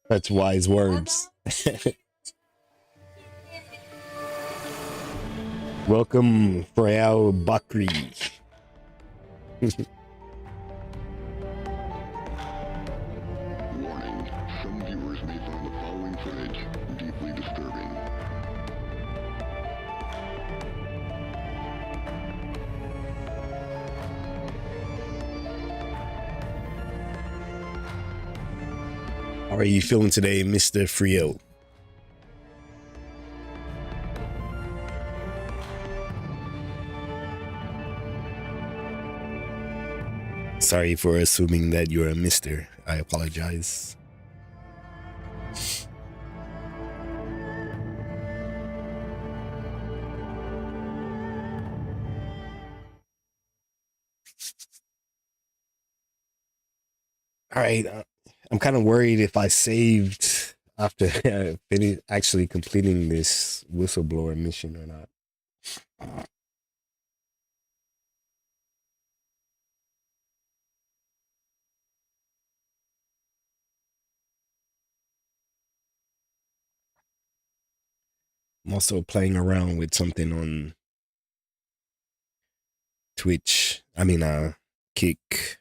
That's wise words. Welcome, Frayal Bakri. Warning, some viewers may find the following footage deeply disturbing. How are you feeling today, Mr. Frio? Sorry for assuming that you're a mister. I apologize. All right. I'm kind of worried if I saved after actually completing this whistleblower mission or not. I'm also playing around with something on Twitch. I mean, Kick.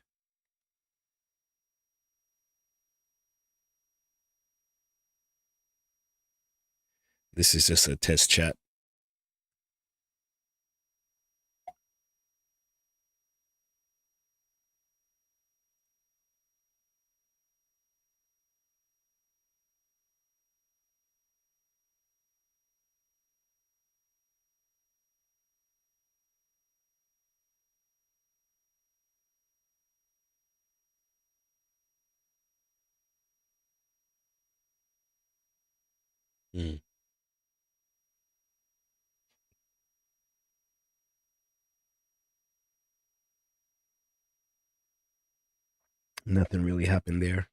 This is just a test chat. Nothing really happened there.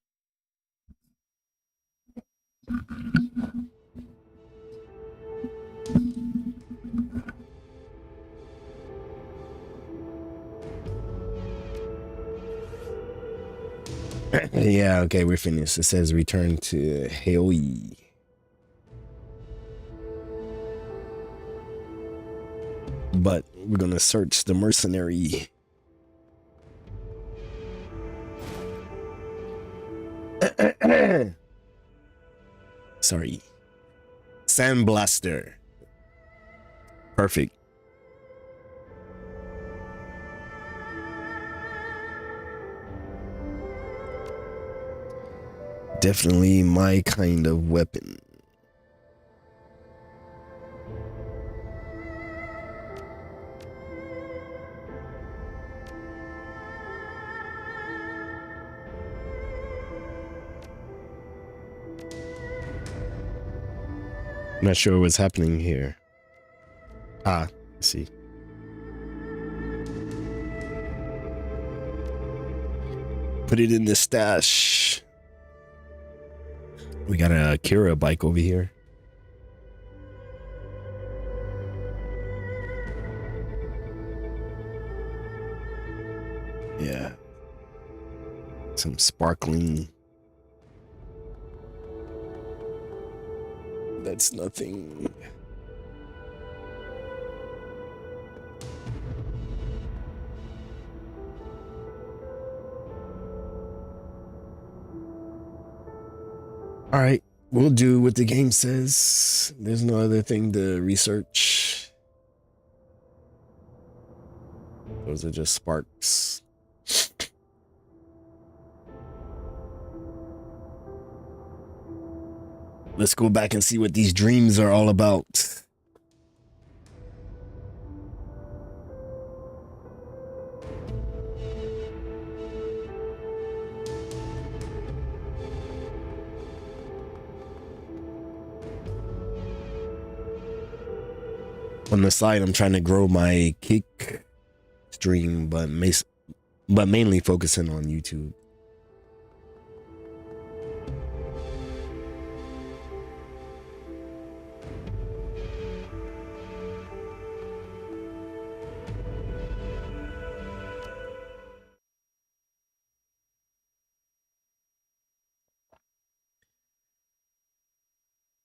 Yeah, okay, we're finished. It says return to Haoi. But we're gonna search the mercenary. Sorry. Sandblaster. Perfect. Definitely my kind of weapon. I'm not sure what's happening here. Ah, I see. Put it in the stash. We got a Kira bike over here. Yeah. Some sparkling. That's nothing. All right, we'll do what the game says. There's no other thing to research. Those are just sparks. Let's go back and see what these dreams are all about. On the side, I'm trying to grow my Kick stream, but mainly focusing on YouTube.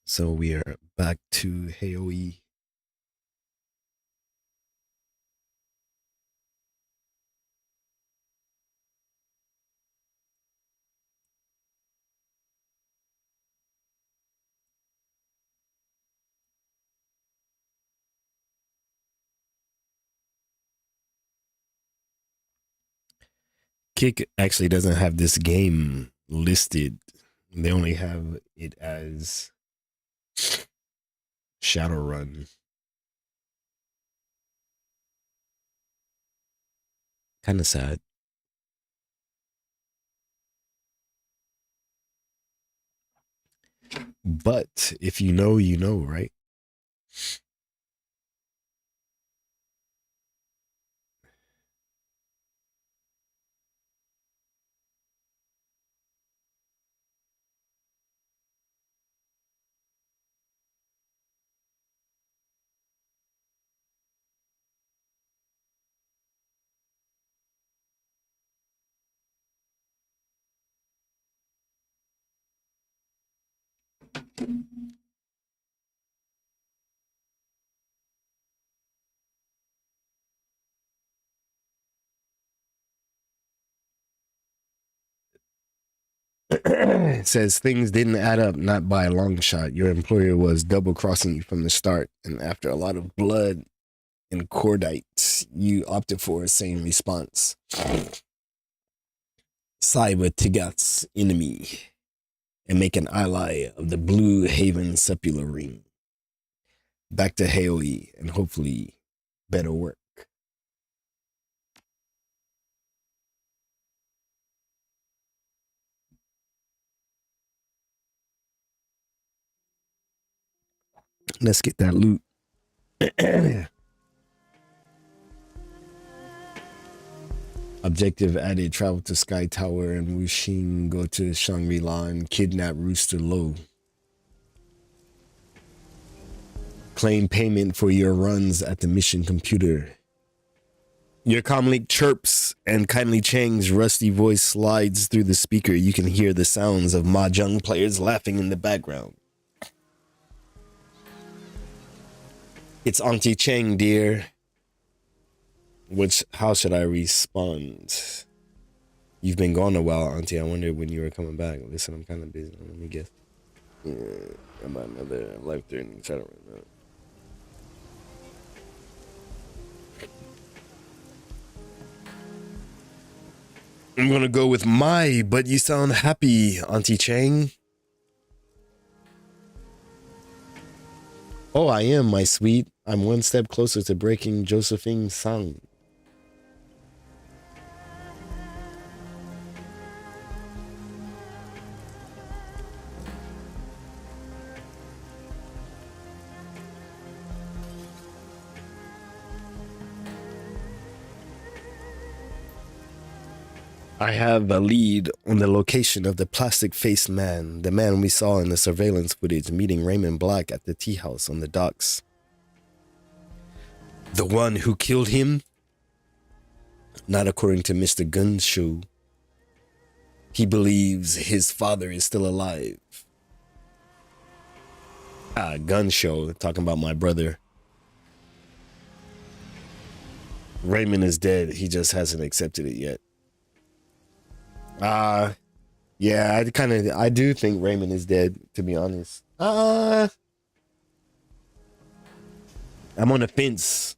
So we are back to Haoe. Kick actually doesn't have this game listed. They only have it as Shadowrun. Kind of sad. But if you know, you know, right? It says things didn't add up, not by a long shot. Your employer was double crossing you from the start, and after a lot of blood and cordite, you opted for a sane response. Side with Tigat's enemy and make an ally of the Blue Haven Sepulchre Ring. Back to Haoe and hopefully better work. Let's get that loot. Objective added, travel to Sky Tower and Wuxing, go to Shangri-La and kidnap Rooster Low. Claim payment for your runs at the mission computer. Your comlink chirps and Kindly Chang's rusty voice slides through the speaker. You can hear the sounds of mahjong players laughing in the background. It's Auntie Chang, dear. How should I respond? You've been gone a while, Auntie. I wondered when you were coming back. Listen, I'm kind of busy. Let me guess. About another life-threatening Shadowrun. I'm gonna go with but you sound happy, Auntie Chang. Oh, I am, my sweet. I'm one step closer to breaking Josephine's song. I have a lead on the location of the plastic-faced man, the man we saw in the surveillance footage meeting Raymond Black at the tea house on the docks. The one who killed him? Not according to Mr. Gunshoe. He believes his father is still alive. Gunshoe, talking about my brother. Raymond is dead. He just hasn't accepted it yet. Yeah, I do think Raymond is dead, to be honest. I'm on the fence.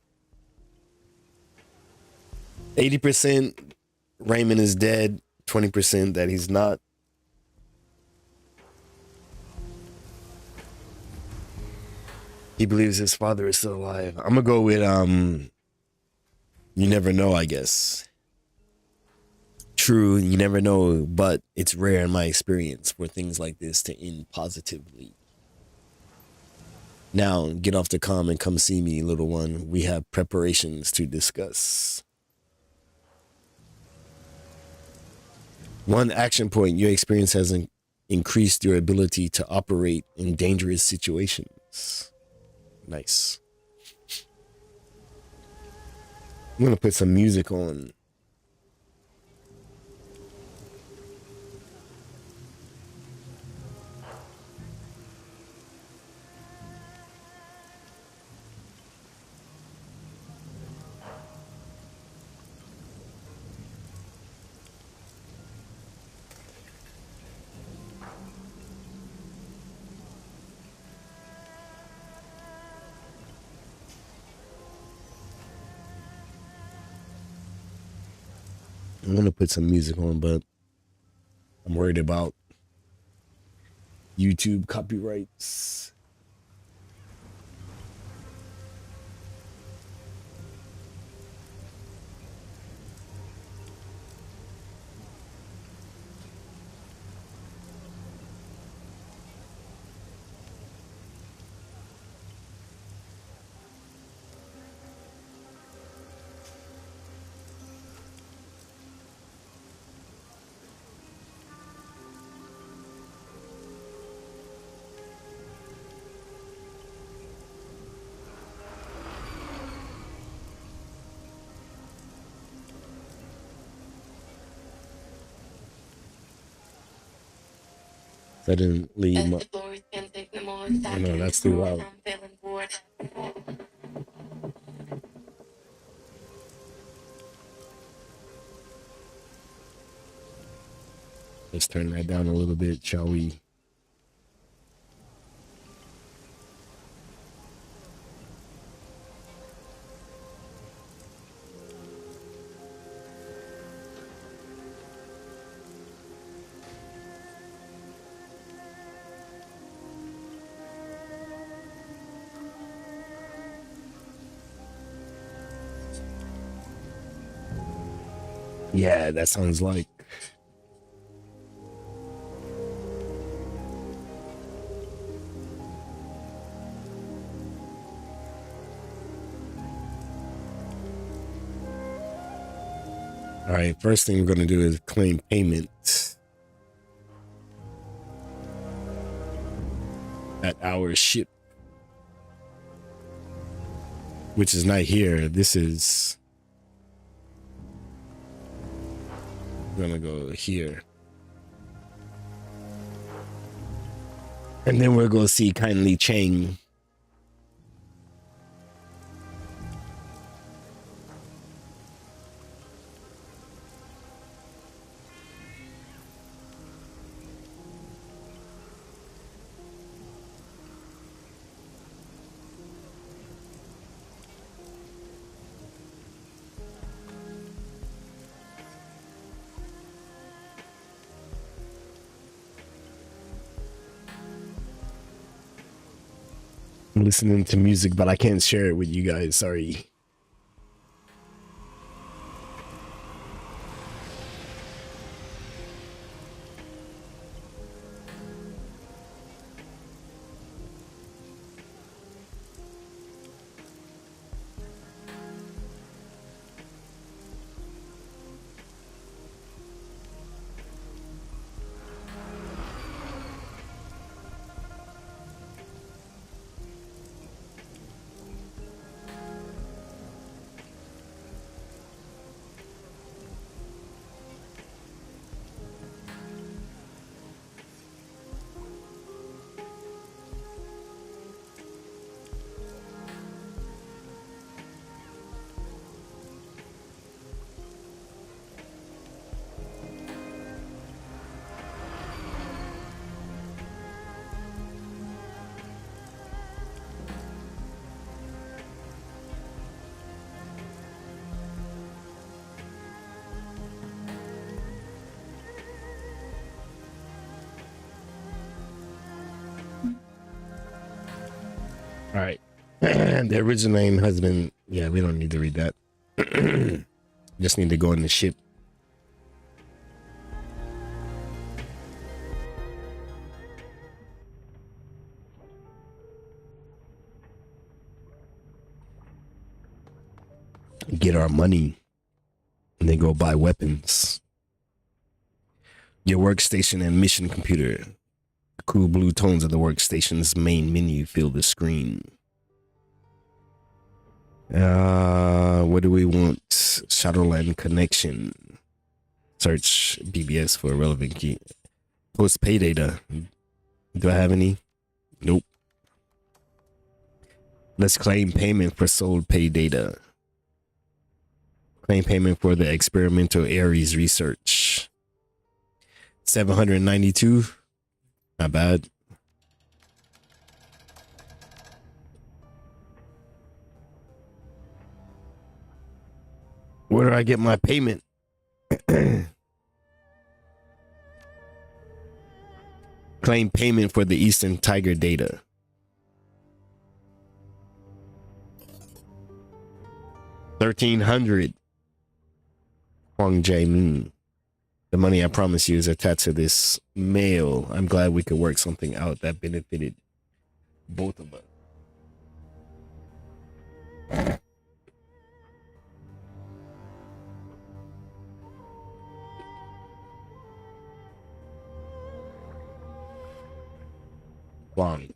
80% Raymond is dead, 20% that he's not. He believes his father is still alive. I'm gonna go with you never know, I guess. True, you never know, but it's rare in my experience for things like this to end positively. Now, get off the comm and come see me, little one. We have preparations to discuss. One action point, your experience has increased your ability to operate in dangerous situations. Nice. I'm gonna put some music on. I'm gonna put some music on, but I'm worried about YouTube copyrights. That didn't leave my... Oh no, that's too loud. Let's turn that down a little bit, shall we? Yeah, that sounds like... All right, first thing we're gonna do is claim payment at our ship, which is not here. This is... We're gonna go here. And then we're gonna see Kindly Chang. I'm listening to music, but I can't share it with you guys. Sorry. All right. The original name has been, yeah, we don't need to read that. Just need to go in the ship. Get our money and then go buy weapons. Your workstation and mission computer. The cool blue tones of the workstation's main menu fill the screen. What do we want? Shadowrun connection. Search BBS for a relevant key. Post pay data. Do I have any? Nope. Let's claim payment for sold pay data. Claim payment for the experimental Ares research. 792. Not bad. Where do I get my payment? Claim payment for the Eastern Tiger data. $1,300. Huang Jae-min. The money I promise you is attached to this mail. I'm glad we could work something out that benefited both of us. Huang.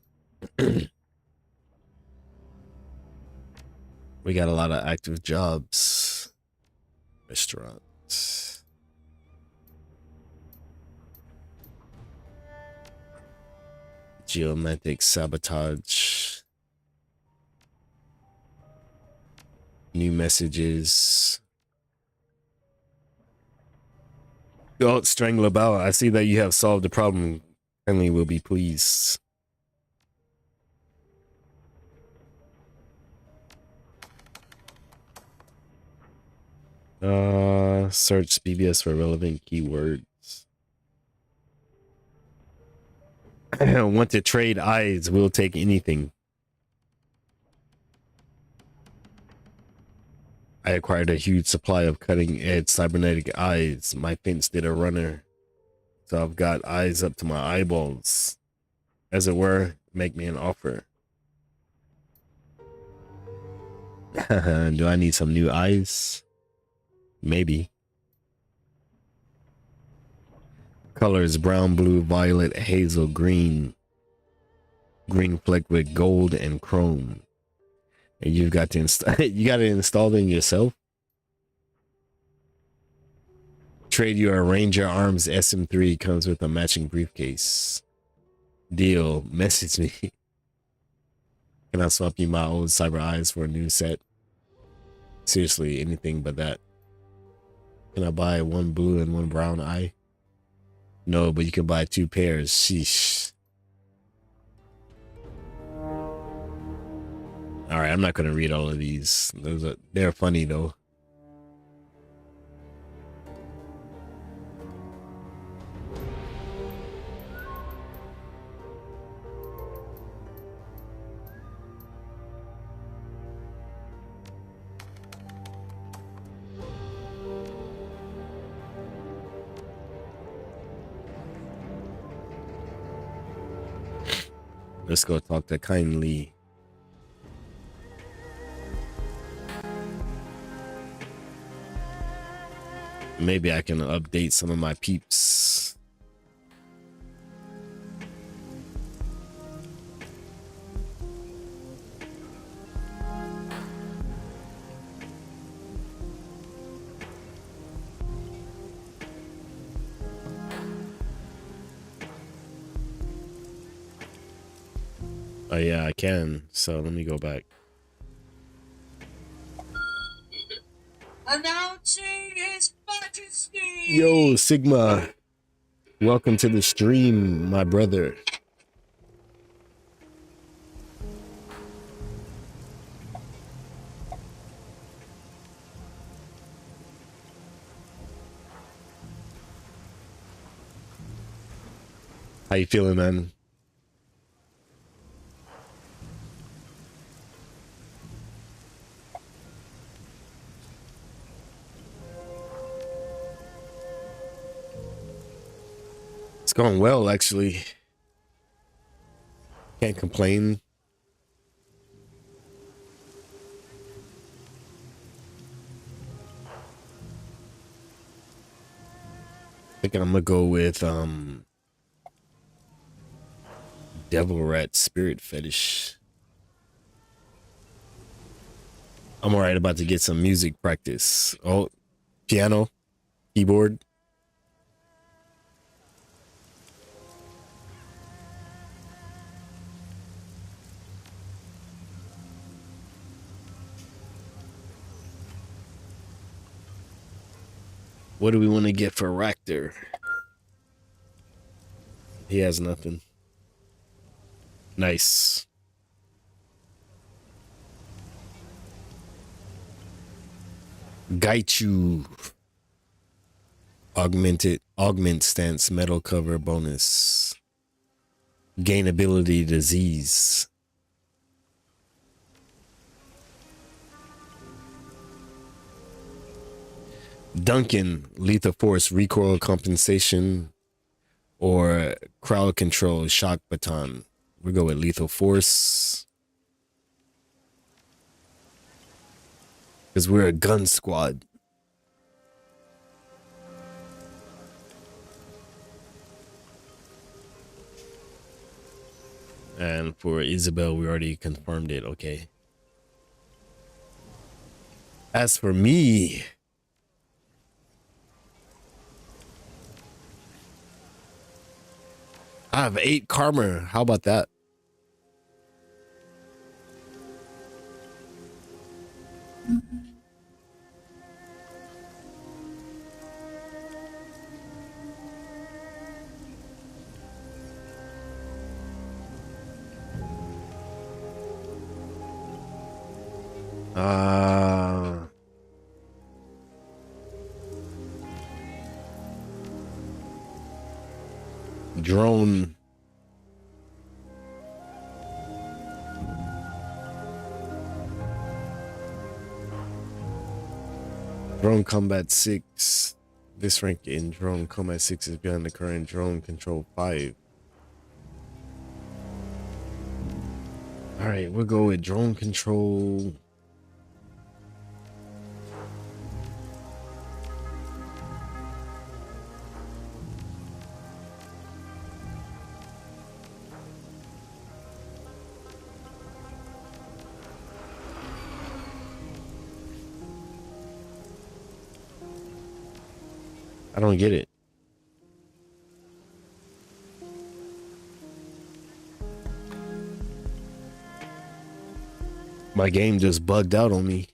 We got a lot of active jobs. Restaurants. Geometric sabotage. New messages. Oh, Strangle About. I see that you have solved the problem. Kindly will be pleased. Search BBS for relevant keywords. Want to trade eyes? We'll take anything. I acquired a huge supply of cutting-edge cybernetic eyes. My fence did a runner, so I've got eyes up to my eyeballs. As it were, make me an offer. Do I need some new eyes? Maybe. Colors: brown, blue, violet, hazel, green. Green flecked with gold and chrome. And you've got to install. You got to install them yourself. Trade your Ranger Arms SM3 comes with a matching briefcase. Deal. Message me. Can I swap you my old cyber eyes for a new set? Seriously, anything but that. Can I buy one blue and one brown eye? No, but you can buy 2 pairs. Sheesh. All right, I'm not gonna read all of these. They're funny though. Let's go talk to Kindly. Maybe I can update some of my peeps. Oh yeah, I can. So let me go back. Announcing His Majesty! Yo, Sigma. Welcome to the stream, my brother. How you feeling, man? It's going well, actually. Can't complain. I think I'm gonna go with Devil Rat Spirit Fetish. I'm alright about to get some music practice. Oh, piano, keyboard. What do we want to get for Ractor? He has nothing. Nice. Gaichu. Augment stance metal cover bonus. Gain ability disease. Duncan, lethal force, recoil compensation, or crowd control, shock baton. We go with lethal force. Because we're a gun squad. And for Isabel, we already confirmed it. Okay. As for me, I have 8 karma. How about that? Drone. Drone combat 6. This rank in drone combat 6 is beyond the current drone control 5. All right, we'll go with drone control. I don't get it. My game just bugged out on me.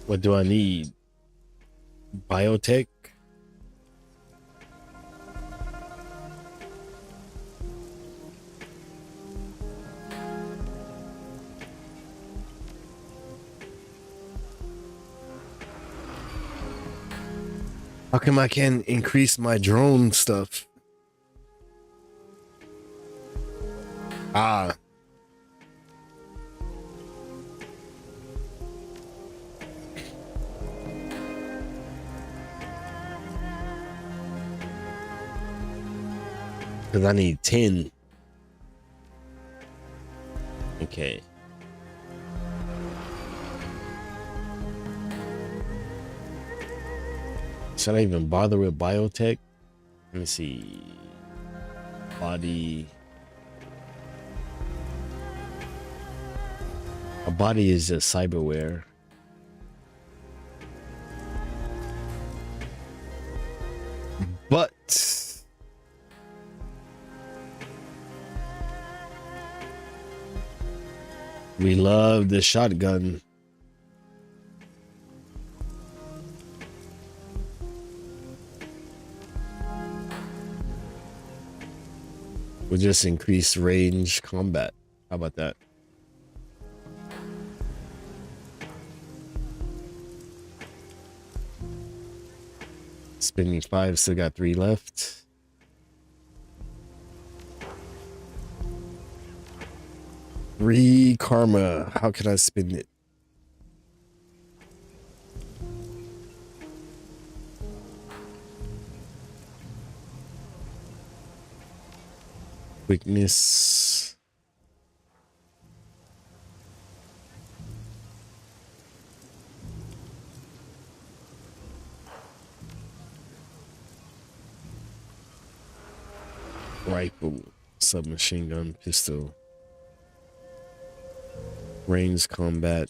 What do I need? Biotech? How come I can't increase my drone stuff? Ah. Because I need 10. Okay. Should I even bother with biotech? Let me see. Body. A body is just cyberware. But we love the shotgun. We'll just increase range combat. How about that? Spending 5, still got 3 left. Three karma. How can I spend it? Quickness. Rifle, submachine gun, pistol, range combat,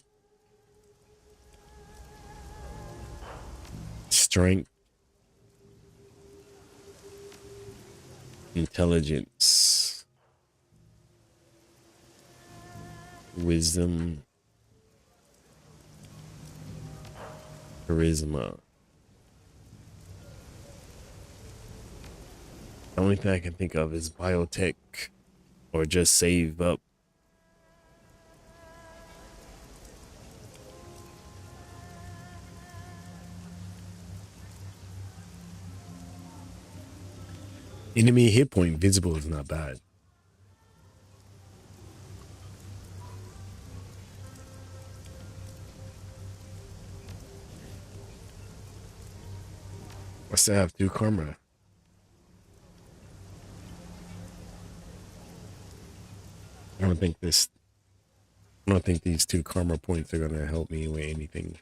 strength, intelligence, wisdom, charisma. The only thing I can think of is biotech or just save up. Enemy hit point visible is not bad. I still have 2 karma. I don't think these 2 karma points are gonna help me with anything.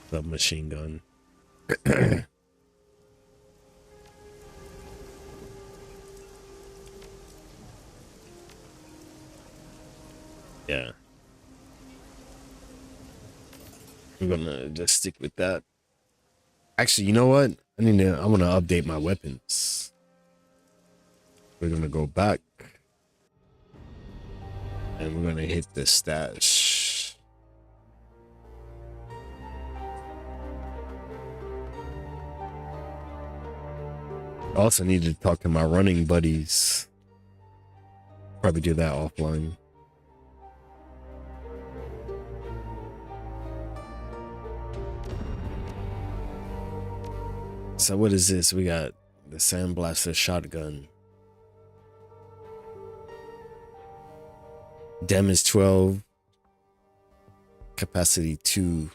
The machine gun. Yeah. I'm gonna just stick with that. Actually, you know what? I'm gonna update my weapons. We're gonna go back and we're gonna hit the stash. I also need to talk to my running buddies. Probably do that offline. So what is this? We got the sandblaster shotgun. Damage 12. Capacity 2.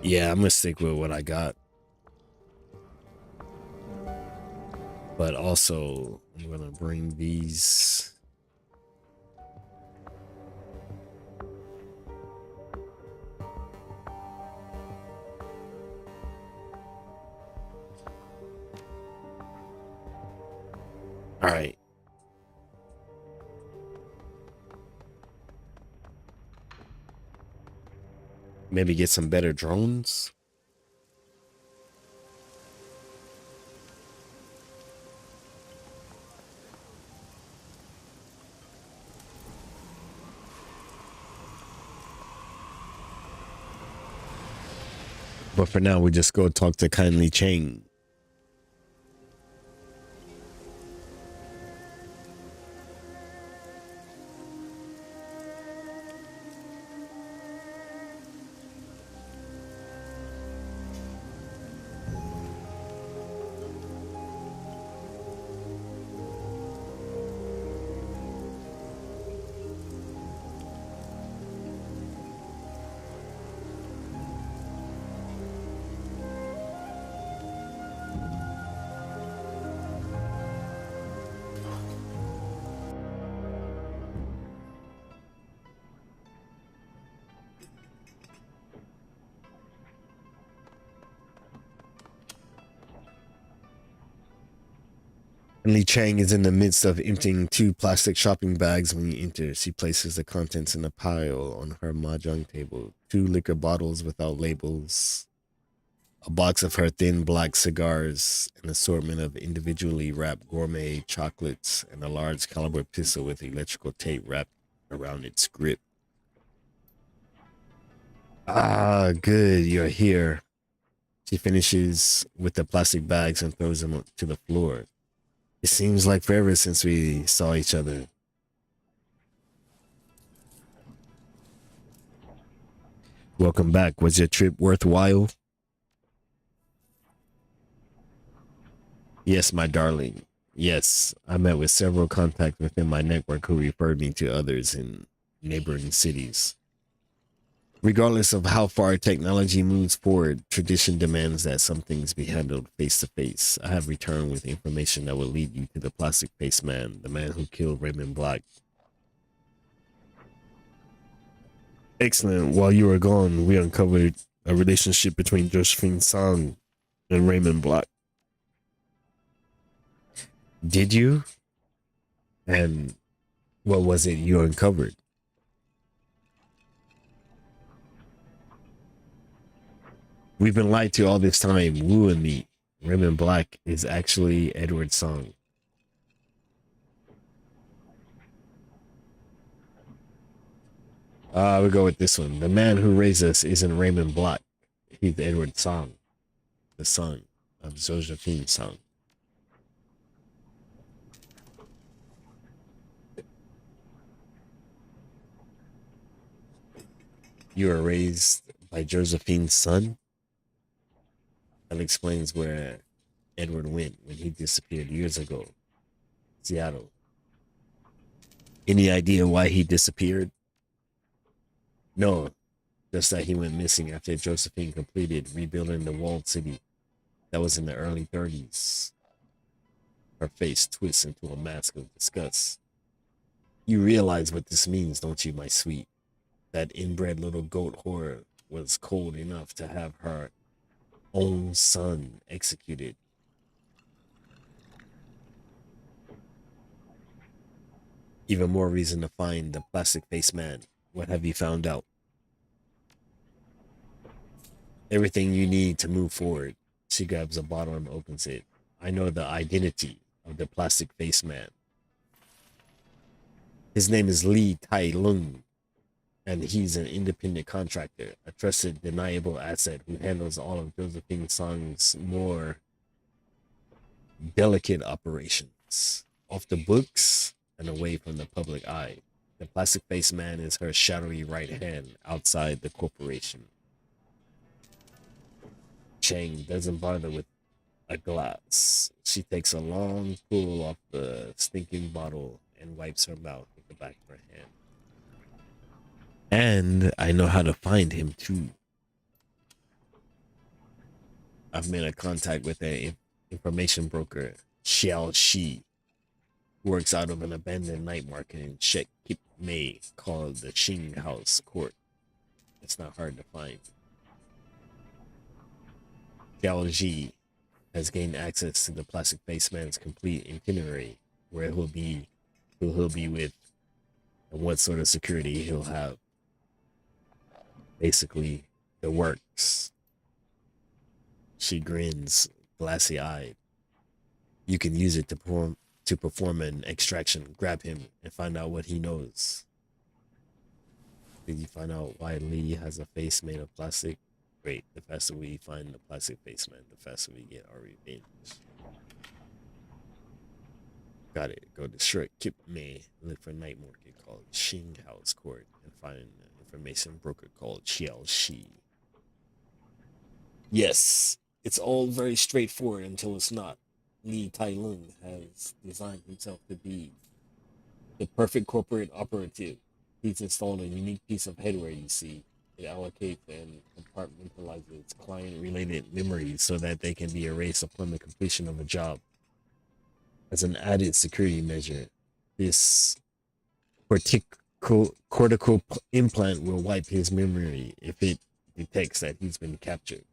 Yeah, I'm gonna stick with what I got. But also, I'm gonna bring these. All right. Maybe get some better drones. But for now, we just go talk to Kindly Chang. Li Chang is in the midst of emptying 2 plastic shopping bags when you enter. She places the contents in a pile on her mahjong table. 2 liquor bottles without labels, a box of her thin black cigars, an assortment of individually wrapped gourmet chocolates, and a large caliber pistol with electrical tape wrapped around its grip. Ah, good, you're here. She finishes with the plastic bags and throws them to the floor. It seems like forever since we saw each other. Welcome back. Was your trip worthwhile? Yes, my darling. Yes, I met with several contacts within my network who referred me to others in neighboring cities. Regardless of how far technology moves forward, tradition demands that some things be handled face to face. I have returned with information that will lead you to the plastic face man, the man who killed Raymond Black. Excellent. While you were gone, we uncovered a relationship between Josephine Song and Raymond Black. Did you? And what was it you uncovered? We've been lied to all this time, Wu and me. Raymond Black is actually Edward Song. We'll go with this one. The man who raised us isn't Raymond Black. He's Edward Song, the son of Josephine Song. You were raised by Josephine's son? That explains where Edward went when he disappeared years ago. Seattle. Any idea why he disappeared? No, just that he went missing after Josephine completed rebuilding the walled city. That was in the early 30s. Her face twists into a mask of disgust. You realize what this means, don't you, my sweet? That inbred little goat whore was cold enough to have her own son executed. Even more reason to find the plastic face man. What have you found out? Everything you need to move forward. She grabs a bottle and opens it. I know the identity of the plastic face man. His name is Lee Tai Lung, and he's an independent contractor, a trusted, deniable asset who handles all of Josephine Song's more delicate operations. Off the books and away from the public eye. The plastic face man is her shadowy right hand outside the corporation. Chang doesn't bother with a glass. She takes a long pull off the stinking bottle and wipes her mouth with the back of her hand. And I know how to find him too. I've made a contact with an information broker, Xiao Shi, who works out of an abandoned night market in Shek Kip Mei called the Qing House Court. It's not hard to find. Xiao Ji has gained access to the plastic face man's complete itinerary, where he'll be, who he'll be with, and what sort of security he'll have. Basically, the works. She grins, glassy-eyed. You can use it to perform an extraction. Grab him and find out what he knows. Did you find out why Lee has a face made of plastic? Great. The faster we find the plastic face man, the faster we get our revenge. Got it. Go to Shirk Kip Mei, look for a night market called Qing House Court, and find an information broker called Xiao Shi. Yes, it's all very straightforward until it's not. Lee Tai Lung has designed himself to be the perfect corporate operative. He's installed a unique piece of hardware, you see. It allocates and compartmentalizes client-related memories so that they can be erased upon the completion of a job. As an added security measure, this cortical implant will wipe his memory if it detects that he's been captured.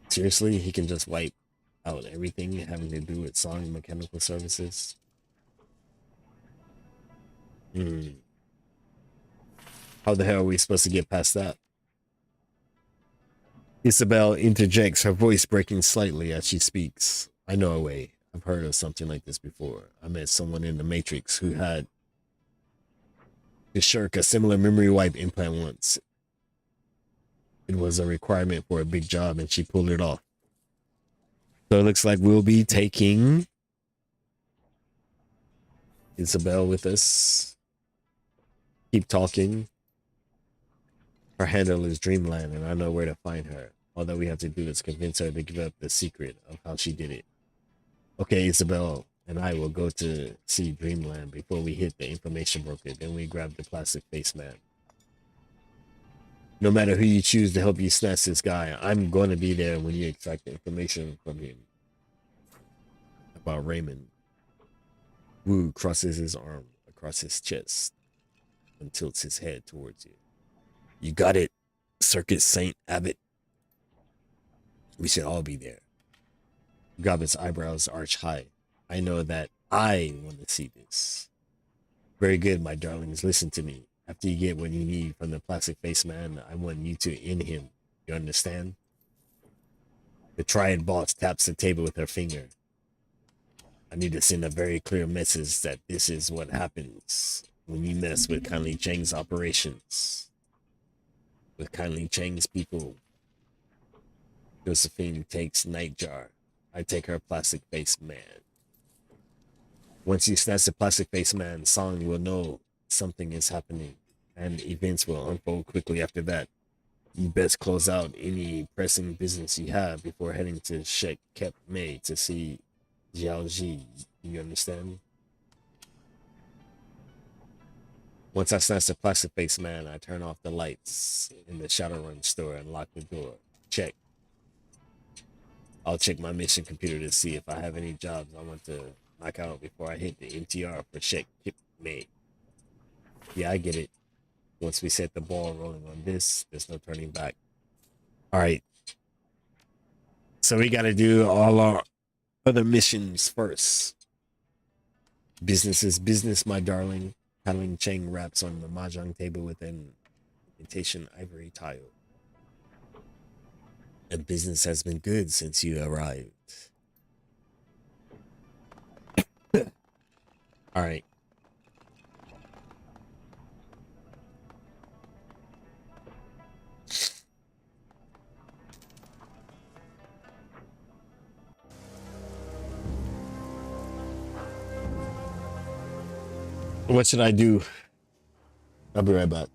Seriously, he can just wipe out everything having to do with sawing mechanical services? How the hell are we supposed to get past that? Isabel interjects, her voice breaking slightly as she speaks. I know a way. I've heard of something like this before. I met someone in the Matrix who had to shirk a similar memory wipe implant once. it was a requirement for a big job and she pulled it off. So it looks like we'll be taking Isabel with us. Keep talking. Her handle is Dreamland, and I know where to find her. All that we have to do is convince her to give up the secret of how she did it. Okay, Isabel and I will go to see Dreamland before we hit the information broker. Then we grab the plastic face man. No matter who you choose to help you snatch this guy, I'm going to be there when you extract the information from him. About Raymond. Wu crosses his arm across his chest and tilts his head towards you. You got it, Circus Saint Abbott. We should all be there. Gobbett's eyebrows arch high. I know that I want to see this. Very good, my darlings. Listen to me. After you get what you need from the plastic face man, I want you to end him. You understand? The Triad boss taps the table with her finger. I need to send a very clear message that this is what happens when you mess with Kindly Chang's operations. With Kindly Chang's people. Josephine takes Nightjar. I take her plastic face man. Once you snatch the plastic face man, Song will know something is happening, and events will unfold quickly after that. You best close out any pressing business you have before heading to Shek Kep Mei to see Jiao Ji. You understand? Once I snatch the plastic face man, I turn off the lights in the Shadowrun store and lock the door. Check. I'll check my mission computer to see if I have any jobs I want to knock out before I hit the MTR for Shek Kep Mei. Yeah, I get it. Once we set the ball rolling on this, there's no turning back. All right. So we got to do all our other missions first. Business is business, my darling. Paddling Cheng raps on the mahjong table with an imitation ivory tile. And business has been good since you arrived. All right. What should I do? I'll be right back.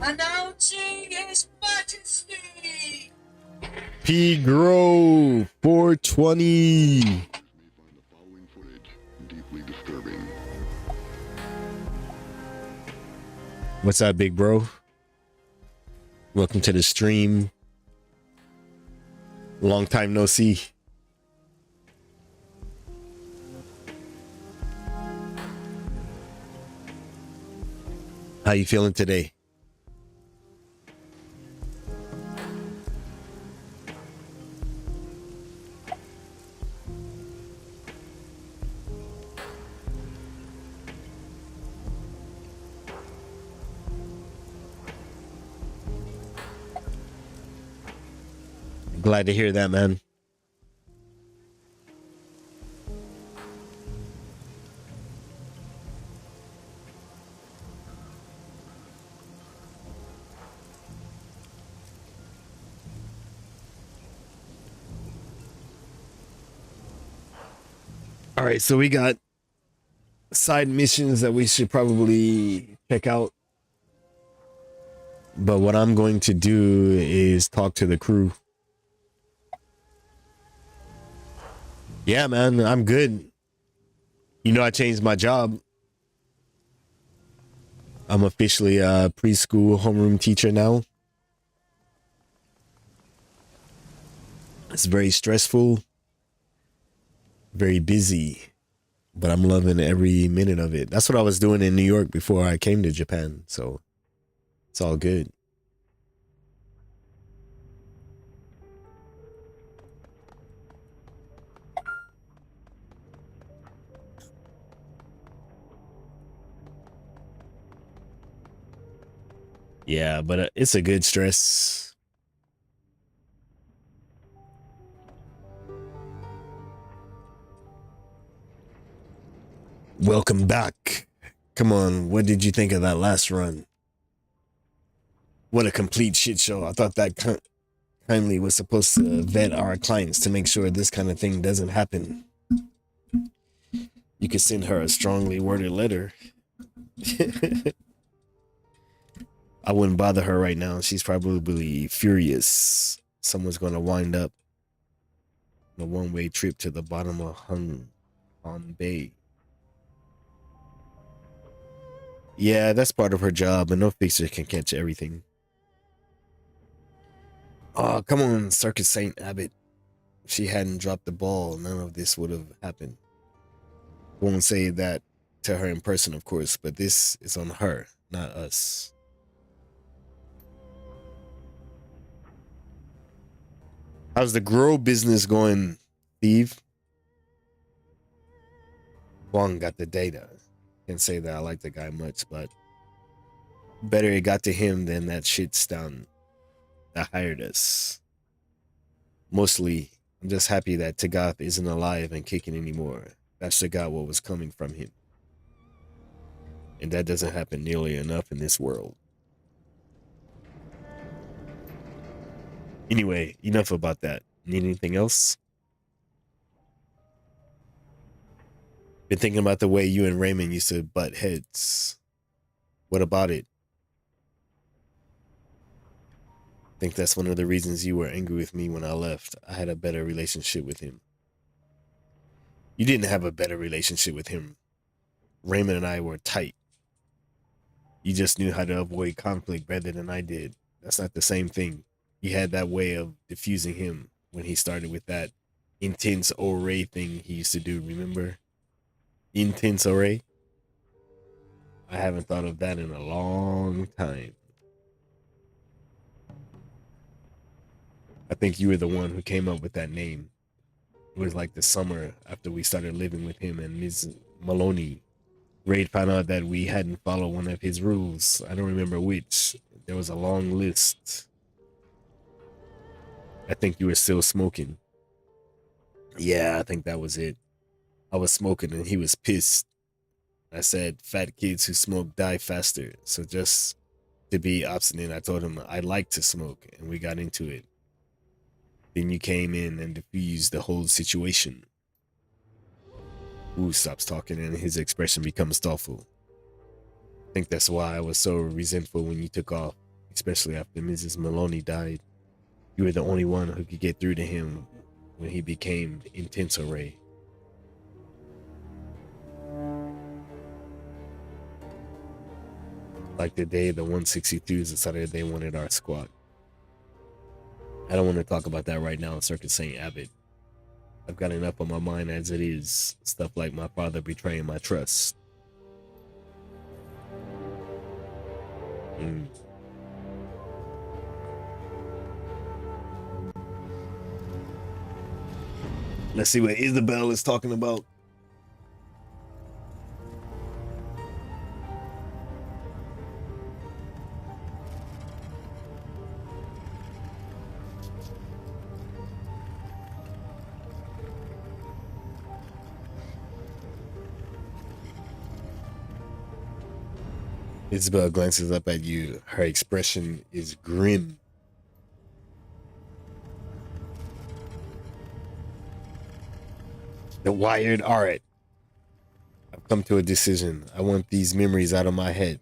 Announcing His Majesty! P. Grove 420. May find the following footage deeply disturbing. What's up, big bro? Welcome to the stream. Long time no see. How you feeling today? Glad to hear that, man. All right, so we got side missions that we should probably check out. But what I'm going to do is talk to the crew. Yeah, man, I'm good. You know, I changed my job. I'm officially a preschool homeroom teacher now. It's very stressful, very busy, but I'm loving every minute of it. That's what I was doing in New York before I came to Japan, so it's all good. Yeah, but it's a good stress. Welcome back. Come on, what did you think of that last run? What a complete shit show. I thought that kindly was supposed to vet our clients to make sure this kind of thing doesn't happen. You could send her a strongly worded letter. I wouldn't bother her right now. She's probably furious. Someone's going to wind up on a one-way trip to the bottom of Hong Bay. Yeah, that's part of her job, and no fixer can catch everything. Oh, come on, Circus Saint Abbott. If she hadn't dropped the ball, none of this would have happened. Won't say that to her in person, of course, but this is on her, not us. How's the grow business going, Steve? Wong got the data. Can't say that I like the guy much, but better it got to him than that shit stun that hired us. Mostly, I'm just happy that Tagath isn't alive and kicking anymore. That shit got what was coming from him. And that doesn't happen nearly enough in this world. Anyway, enough about that. Need anything else? Been thinking about the way you and Raymond used to butt heads. What about it? Think that's one of the reasons you were angry with me when I left. I had a better relationship with him. You didn't have a better relationship with him. Raymond and I were tight. You just knew how to avoid conflict better than I did. That's not the same thing. You had that way of diffusing him when he started with that intense array thing he used to do, remember? Intense array? I haven't thought of that in a long time. I think you were the one who came up with that name. It was like the summer after we started living with him and Ms. Maloney. Raid found out that we hadn't followed one of his rules. I don't remember which. There was a long list. I think you were still smoking. Yeah, I think that was it. I was smoking and he was pissed. I said, fat kids who smoke die faster. So just to be obstinate, I told him I like to smoke and we got into it. Then you came in and diffused the whole situation. Wu stops talking and his expression becomes thoughtful. I think that's why I was so resentful when you took off, especially after Mrs. Maloney died. You were the only one who could get through to him when he became intense array. Like the day the 162s decided they wanted our squad. I don't want to talk about that right now in Circus St. Abbott. I've got enough on my mind as it is. Stuff like my father betraying my trust. Let's see what Isabel is talking about. Isabel glances up at you. Her expression is grim. The wired art. I've come to a decision. I want these memories out of my head.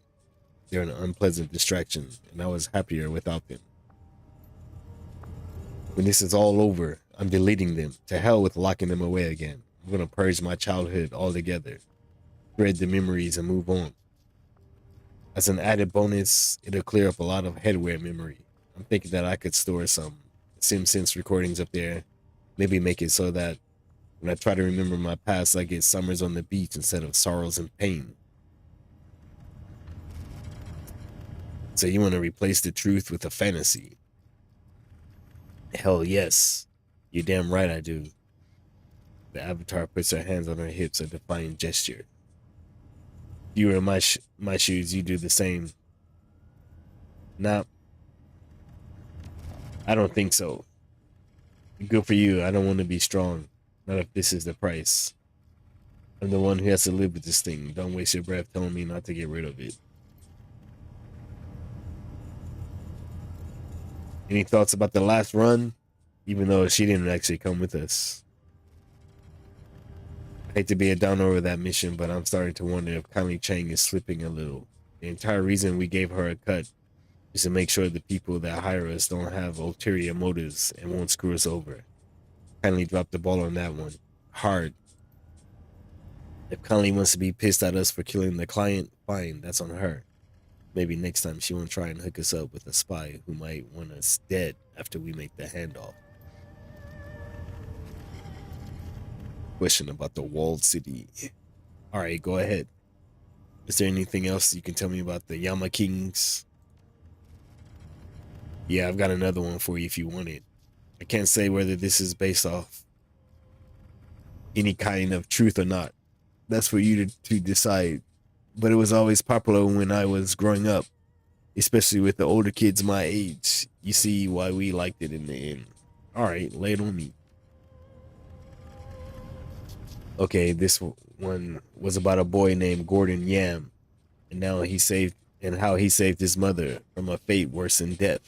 They're an unpleasant distraction, and I was happier without them. When this is all over, I'm deleting them. To hell with locking them away again. I'm going to purge my childhood altogether. Thread the memories and move on. As an added bonus, it'll clear up a lot of headwear memory. I'm thinking that I could store some SimSense recordings up there. Maybe make it so that when I try to remember my past, I get summers on the beach instead of sorrows and pain. So you want to replace the truth with a fantasy? Hell yes. You're damn right I do. The avatar puts her hands on her hips, a defiant gesture. If you were in my shoes, you do the same. Nah, I don't think so. Good for you. I don't want to be strong. Not if this is the price. I'm the one who has to live with this thing. Don't waste your breath telling me not to get rid of it. Any thoughts about the last run? Even though she didn't actually come with us. I hate to be a downer over that mission, but I'm starting to wonder if Kylie Chang is slipping a little. The entire reason we gave her a cut is to make sure the people that hire us don't have ulterior motives and won't screw us over. Kylie dropped the ball on that one. Hard. If Kylie wants to be pissed at us for killing the client, fine, that's on her. Maybe next time she won't try and hook us up with a spy who might want us dead after we make the handoff. Question about the walled city. Alright, go ahead. Is there anything else you can tell me about the Yama Kings? Yeah, I've got another one for you if you want it. I can't say whether this is based off any kind of truth or not. That's for you to decide. But it was always popular when I was growing up, especially with the older kids my age. You see why we liked it in the end. Alright, lay it on me. Okay, this one was about a boy named Gordon Yam, and how he saved his mother from a fate worse than death.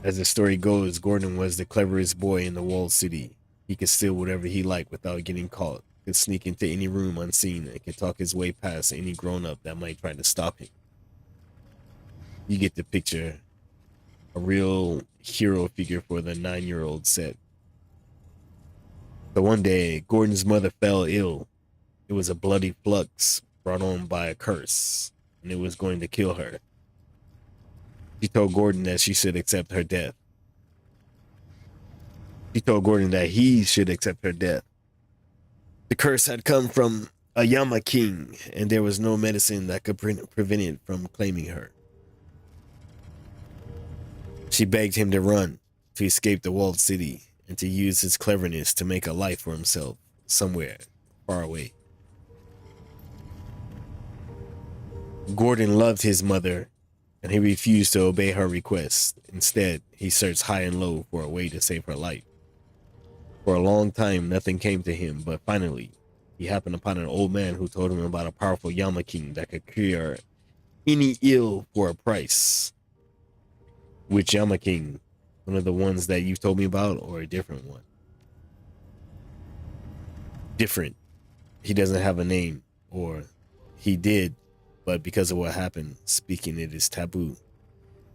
As the story goes, Gordon was the cleverest boy in the walled city. He could steal whatever he liked without getting caught, could sneak into any room unseen, and could talk his way past any grown-up that might try to stop him. You get the picture. A real hero figure for the 9-year-old set. So one day, Gordon's mother fell ill. It was a bloody flux brought on by a curse, and it was going to kill her. She told Gordon that she should accept her death. She told Gordon that he should accept her death. The curse had come from a Yama King, and there was no medicine that could prevent it from claiming her. She begged him to run, to escape the walled city, and to use his cleverness to make a life for himself somewhere far away. Gordon loved his mother, and he refused to obey her request. Instead, he searched high and low for a way to save her life. For a long time, nothing came to him, but finally, he happened upon an old man who told him about a powerful Yama King that could cure any ill for a price. Which Yama King? One of the ones that you've told me about, or a different one? Different. He doesn't have a name, or he did, but because of what happened, speaking it is taboo.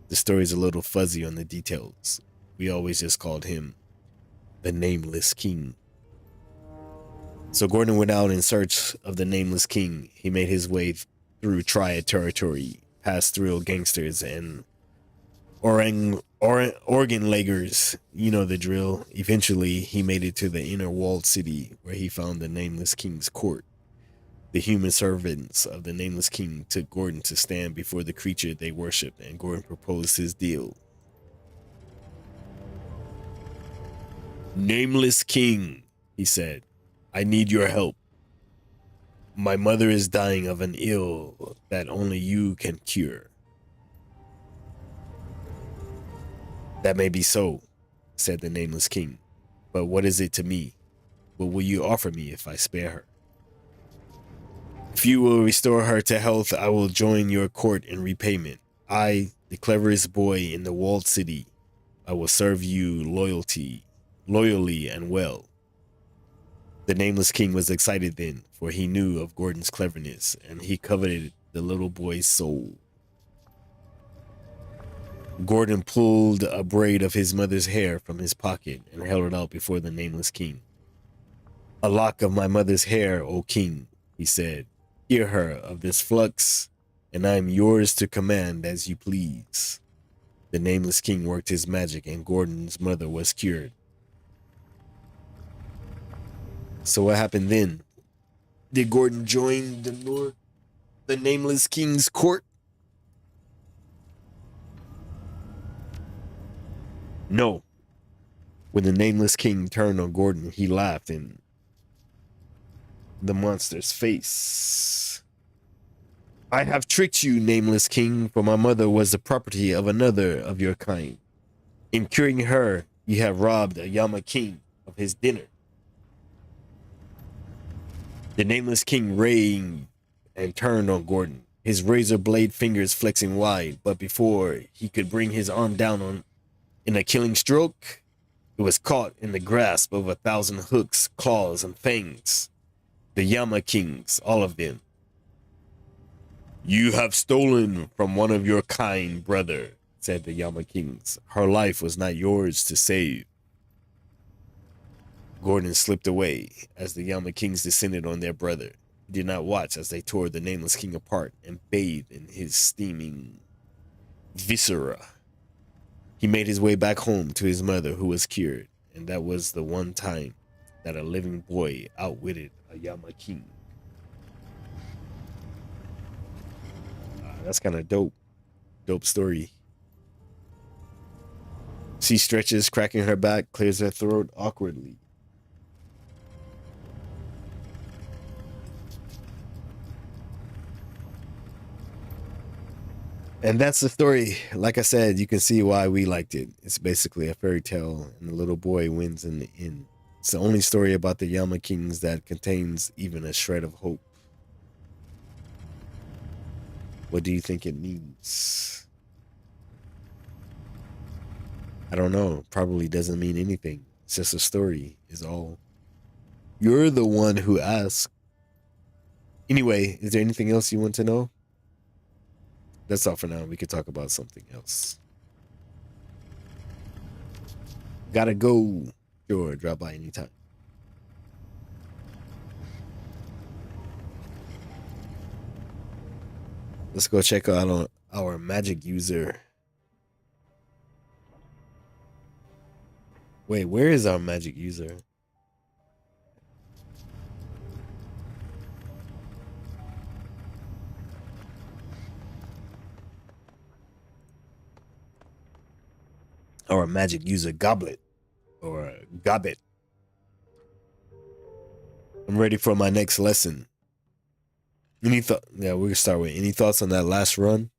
The story's a little fuzzy on the details. We always just called him the Nameless King. So Gordon went out in search of the Nameless King. He made his way through Triad territory, past thrill gangsters and organ leggers. You know the drill. Eventually, he made it to the inner walled city where he found the Nameless King's court. The human servants of the Nameless King took Gordon to stand before the creature they worshipped, and Gordon proposed his deal. Nameless King, he said, I need your help. My mother is dying of an ill that only you can cure. That may be so, said the Nameless King, but what is it to me? What will you offer me if I spare her? If you will restore her to health, I will join your court in repayment. I, the cleverest boy in the walled city, I will serve you loyally and well. The Nameless King was excited then, for he knew of Gordon's cleverness, and he coveted the little boy's soul. Gordon pulled a braid of his mother's hair from his pocket and held it out before the Nameless King. A lock of my mother's hair, O king, he said. Hear her of this flux, and I am yours to command as you please. The Nameless King worked his magic, and Gordon's mother was cured. So what happened then? Did Gordon join the Nameless King's court? No. When the Nameless King turned on Gordon, he laughed in the monster's face. I have tricked you, Nameless King, for my mother was the property of another of your kind. In curing her, you have robbed a Yama King of his dinner. The Nameless King raved and turned on Gordon, his razor blade fingers flexing wide, but before he could bring his arm down in a killing stroke, it was caught in the grasp of 1,000 hooks, claws, and fangs. The Yama Kings, all of them. You have stolen from one of your kind, brother, said the Yama Kings. Her life was not yours to save. Gordon slipped away as the Yama Kings descended on their brother. He did not watch as they tore the Nameless King apart and bathed in his steaming viscera. He made his way back home to his mother, who was cured, and that was the one time that a living boy outwitted a Yama King. That's kind of dope. Dope story. She stretches, cracking her back, clears her throat awkwardly. And that's the story. Like I said, you can see why we liked it. It's basically a fairy tale, and the little boy wins in the end. It's the only story about the Yama Kings that contains even a shred of hope. What do you think it means? I don't know. Probably doesn't mean anything. It's just a story, is all. You're the one who asked. Anyway, is there anything else you want to know? That's all for now. We could talk about something else. Gotta go. Sure, drop by anytime. Let's go check out on our magic user. Wait, where is our magic user? Our magic user Goblet or Gobbet. I'm ready for my next lesson. Any thought? Yeah, we're gonna start with any thoughts on that last run?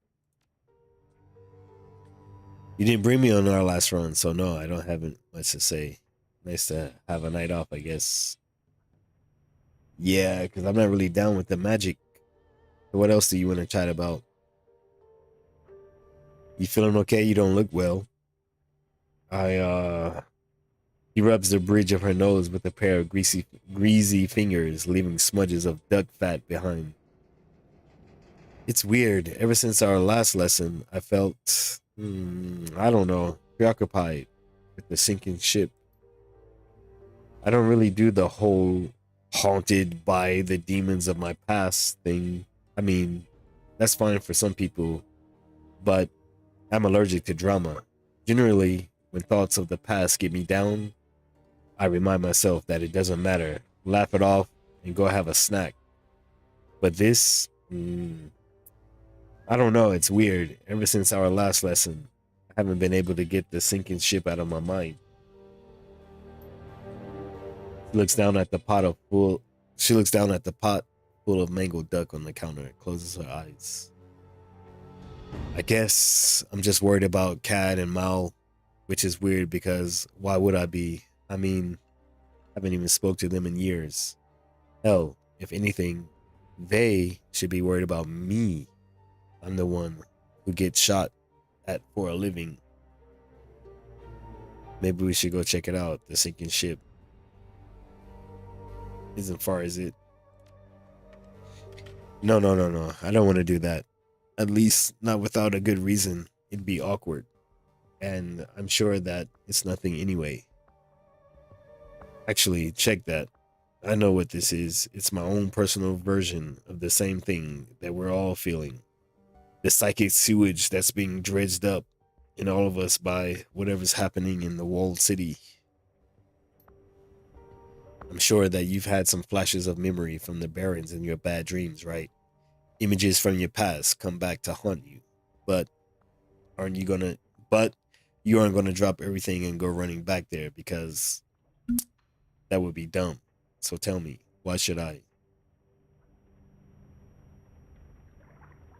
You didn't bring me on our last run, so no, I don't have much to say. Nice to have a night off, I guess. Yeah, because I'm not really down with the magic. What else do you want to chat about? You feeling okay? You don't look well. He rubs the bridge of her nose with a pair of greasy fingers, leaving smudges of duck fat behind. It's weird. Ever since our last lesson, I felt, I don't know, preoccupied with the sinking ship. I don't really do the whole haunted by the demons of my past thing. I mean, that's fine for some people, but I'm allergic to drama. Generally, when thoughts of the past get me down, I remind myself that it doesn't matter. Laugh it off and go have a snack. But this, I don't know. It's weird. Ever since our last lesson, I haven't been able to get the sinking ship out of my mind. She looks down at the pot of full. She looks down at the pot full of mangled duck on the counter and closes her eyes. I guess I'm just worried about Cad and Mal, which is weird because why would I be? I mean, I haven't even spoke to them in years. Hell, if anything, they should be worried about me. I'm the one who gets shot at for a living. Maybe we should go check it out. The sinking ship isn't far, is it? No. I don't want to do that. At least not without a good reason. It'd be awkward. And I'm sure that it's nothing anyway. Actually, check that. I know what this is. It's my own personal version of the same thing that we're all feeling. The psychic sewage that's being dredged up in all of us by whatever's happening in the walled city. I'm sure that you've had some flashes of memory from the barons in your bad dreams, right? Images from your past come back to haunt you. But you aren't gonna drop everything and go running back there because that would be dumb. So tell me, why should I?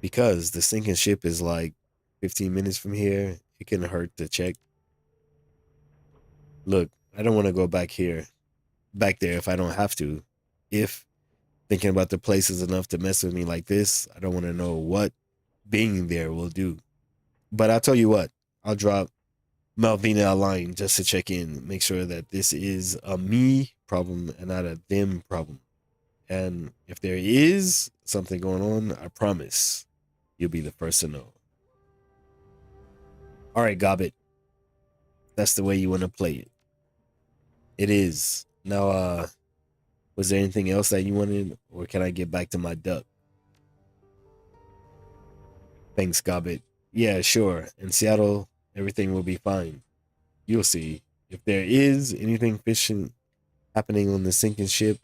Because the sinking ship is like 15 minutes from here. It couldn't hurt to check. Look, I don't want to go back there if I don't have to. If thinking about the place is enough to mess with me like this, I don't want to know what being there will do. But I'll tell you what, I'll drop Malvina a line just to check in, make sure that this is a me problem and not a them problem. And if there is something going on, I promise you'll be the first to know. All right, Gobbit. That's the way you want to play it. It is. Now, was there anything else that you wanted, or can I get back to my duck? Thanks, Gobbit. Yeah, sure. In Seattle, everything will be fine. You'll see. If there is anything fishing happening on the sinking ship,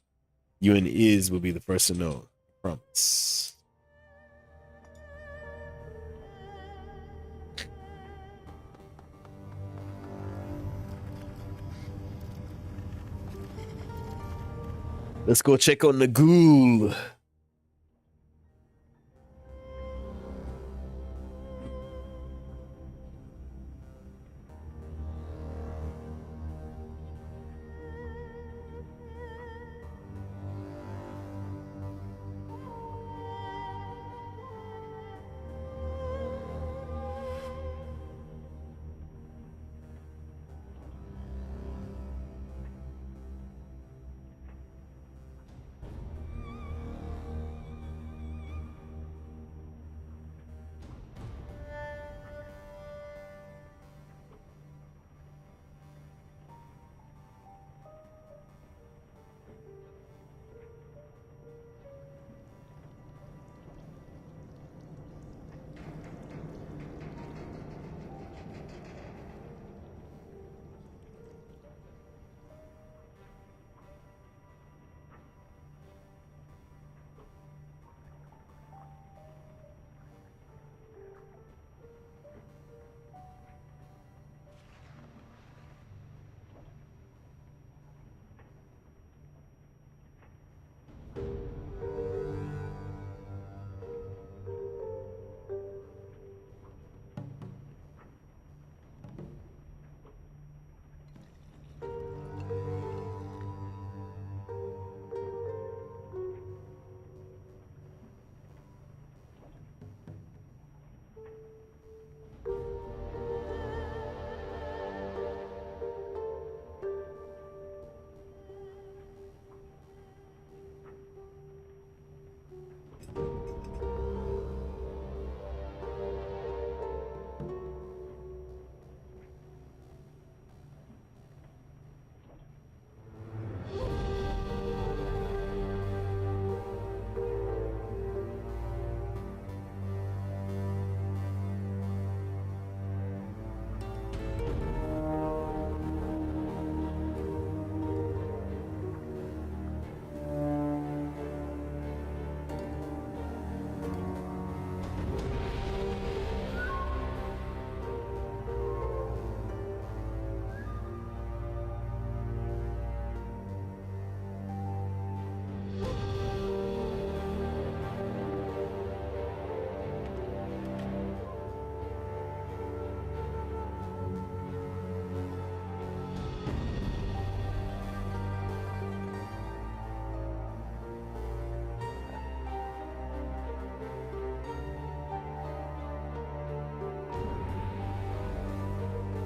you and Iz will be the first to know. I promise. Let's go check on the ghoul.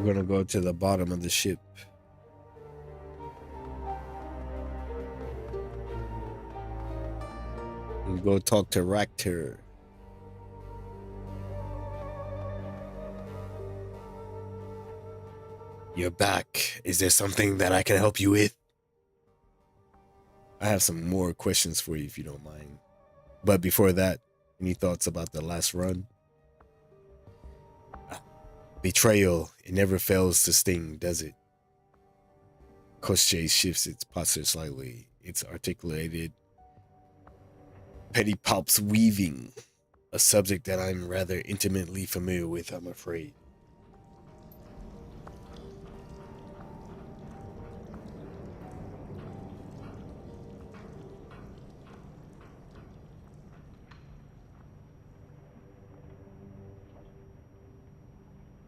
We're gonna go to the bottom of the ship. And go talk to Ractor. You're back. Is there something that I can help you with? I have some more questions for you if you don't mind. But before that, any thoughts about the last run? Betrayal, it never fails to sting, does it? Koschei shifts its posture slightly. It's articulated, petty palps weaving, a subject that I'm rather intimately familiar with, I'm afraid.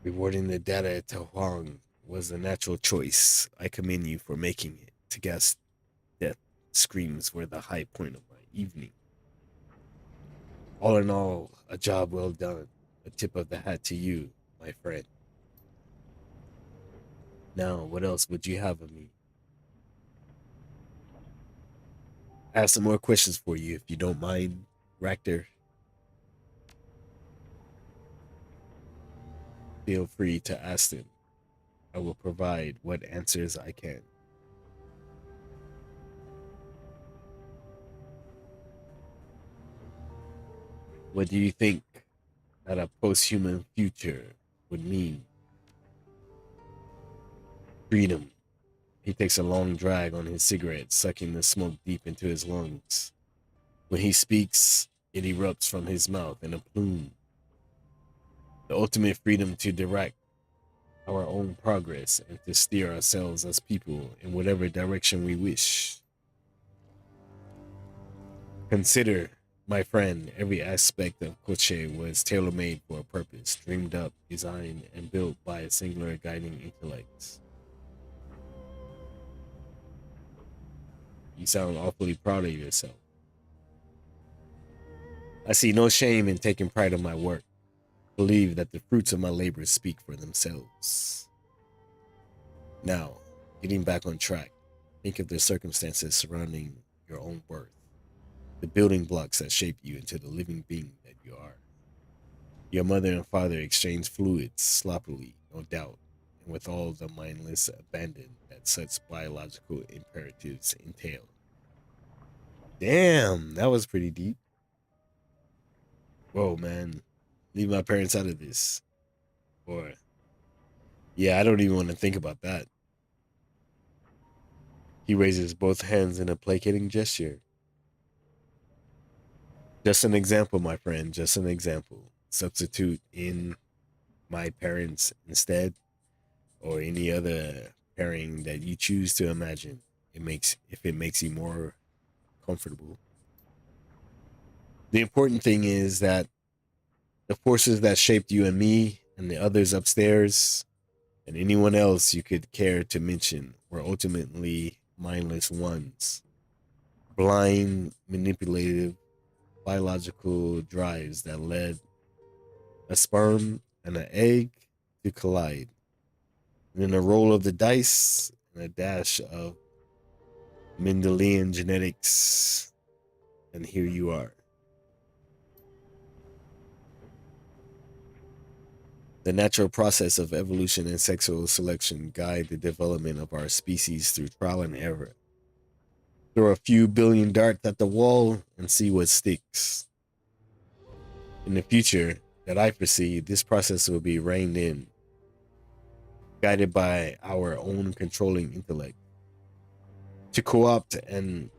Rewarding the data to Huang was the natural choice. I commend you for making it. To guess death screams were the high point of my evening. All in all, a job well done. A tip of the hat to you, my friend. Now, what else would you have of me? I have some more questions for you, if you don't mind, Ractor. Feel free to ask them. I will provide what answers I can. What do you think that a post-human future would mean? Freedom. He takes a long drag on his cigarette, sucking the smoke deep into his lungs. When he speaks, it erupts from his mouth in a plume. The ultimate freedom to direct our own progress and to steer ourselves as people in whatever direction we wish. Consider, my friend, every aspect of Koche was tailor-made for a purpose, dreamed up, designed, and built by a singular guiding intellect. You sound awfully proud of yourself. I see no shame in taking pride in my work. Believe that the fruits of my labor speak for themselves. Now, getting back on track, think of the circumstances surrounding your own birth, the building blocks that shape you into the living being that you are. Your mother and father exchanged fluids sloppily, no doubt, and with all the mindless abandon that such biological imperatives entail. Damn, that was pretty deep. Whoa, man. Leave my parents out of this. Or, yeah, I don't even want to think about that. He raises both hands in a placating gesture. Just an example, my friend, just an example. Substitute in my parents instead, or any other pairing that you choose to imagine. If it makes you more comfortable. The important thing is that the forces that shaped you and me and the others upstairs and anyone else you could care to mention were ultimately mindless ones. Blind, manipulative, biological drives that led a sperm and an egg to collide. And then a roll of the dice and a dash of Mendelian genetics. And here you are. The natural process of evolution and sexual selection guide the development of our species through trial and error. Throw a few billion darts at the wall and see what sticks. In the future that I foresee, this process will be reined in, guided by our own controlling intellect. To co-opt an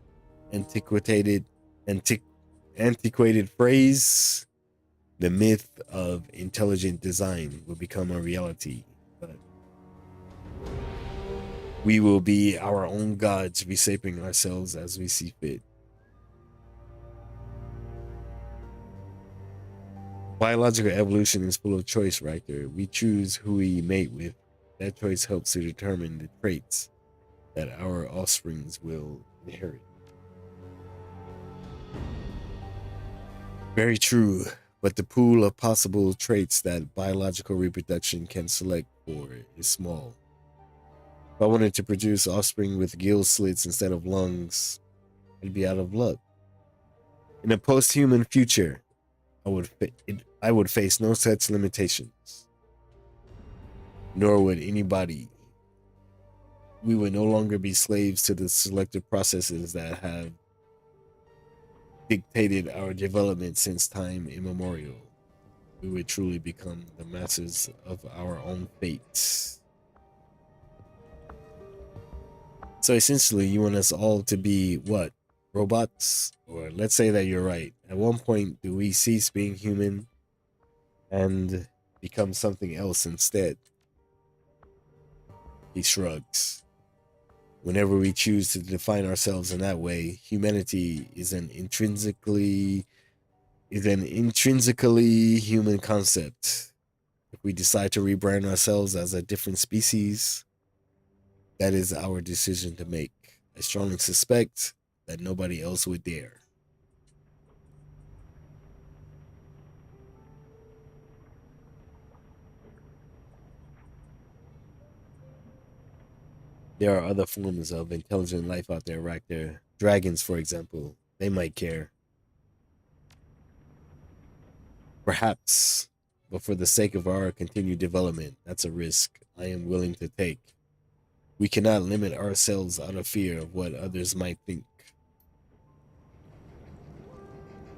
antiquated phrase, the myth of intelligent design will become a reality, but we will be our own gods, reshaping ourselves as we see fit. Biological evolution is full of choice, right there. We choose who we mate with. That choice helps to determine the traits that our offsprings will inherit. Very true. But the pool of possible traits that biological reproduction can select for is small. If I wanted to produce offspring with gill slits instead of lungs, I'd be out of luck. In a post-human future, I would face no such limitations, nor would anybody. We would no longer be slaves to the selective processes that have dictated our development since time immemorial. We would truly become the masters of our own fates. So essentially, you want us all to be what? Robots? Or let's say that you're right. At one point, do we cease being human and become something else instead? He shrugs. Whenever we choose to define ourselves in that way, humanity is an intrinsically human concept. If we decide to rebrand ourselves as a different species, that is our decision to make. I strongly suspect that nobody else would dare. There are other forms of intelligent life out there, right there. Dragons, for example, they might care. Perhaps, but for the sake of our continued development, that's a risk I am willing to take. We cannot limit ourselves out of fear of what others might think.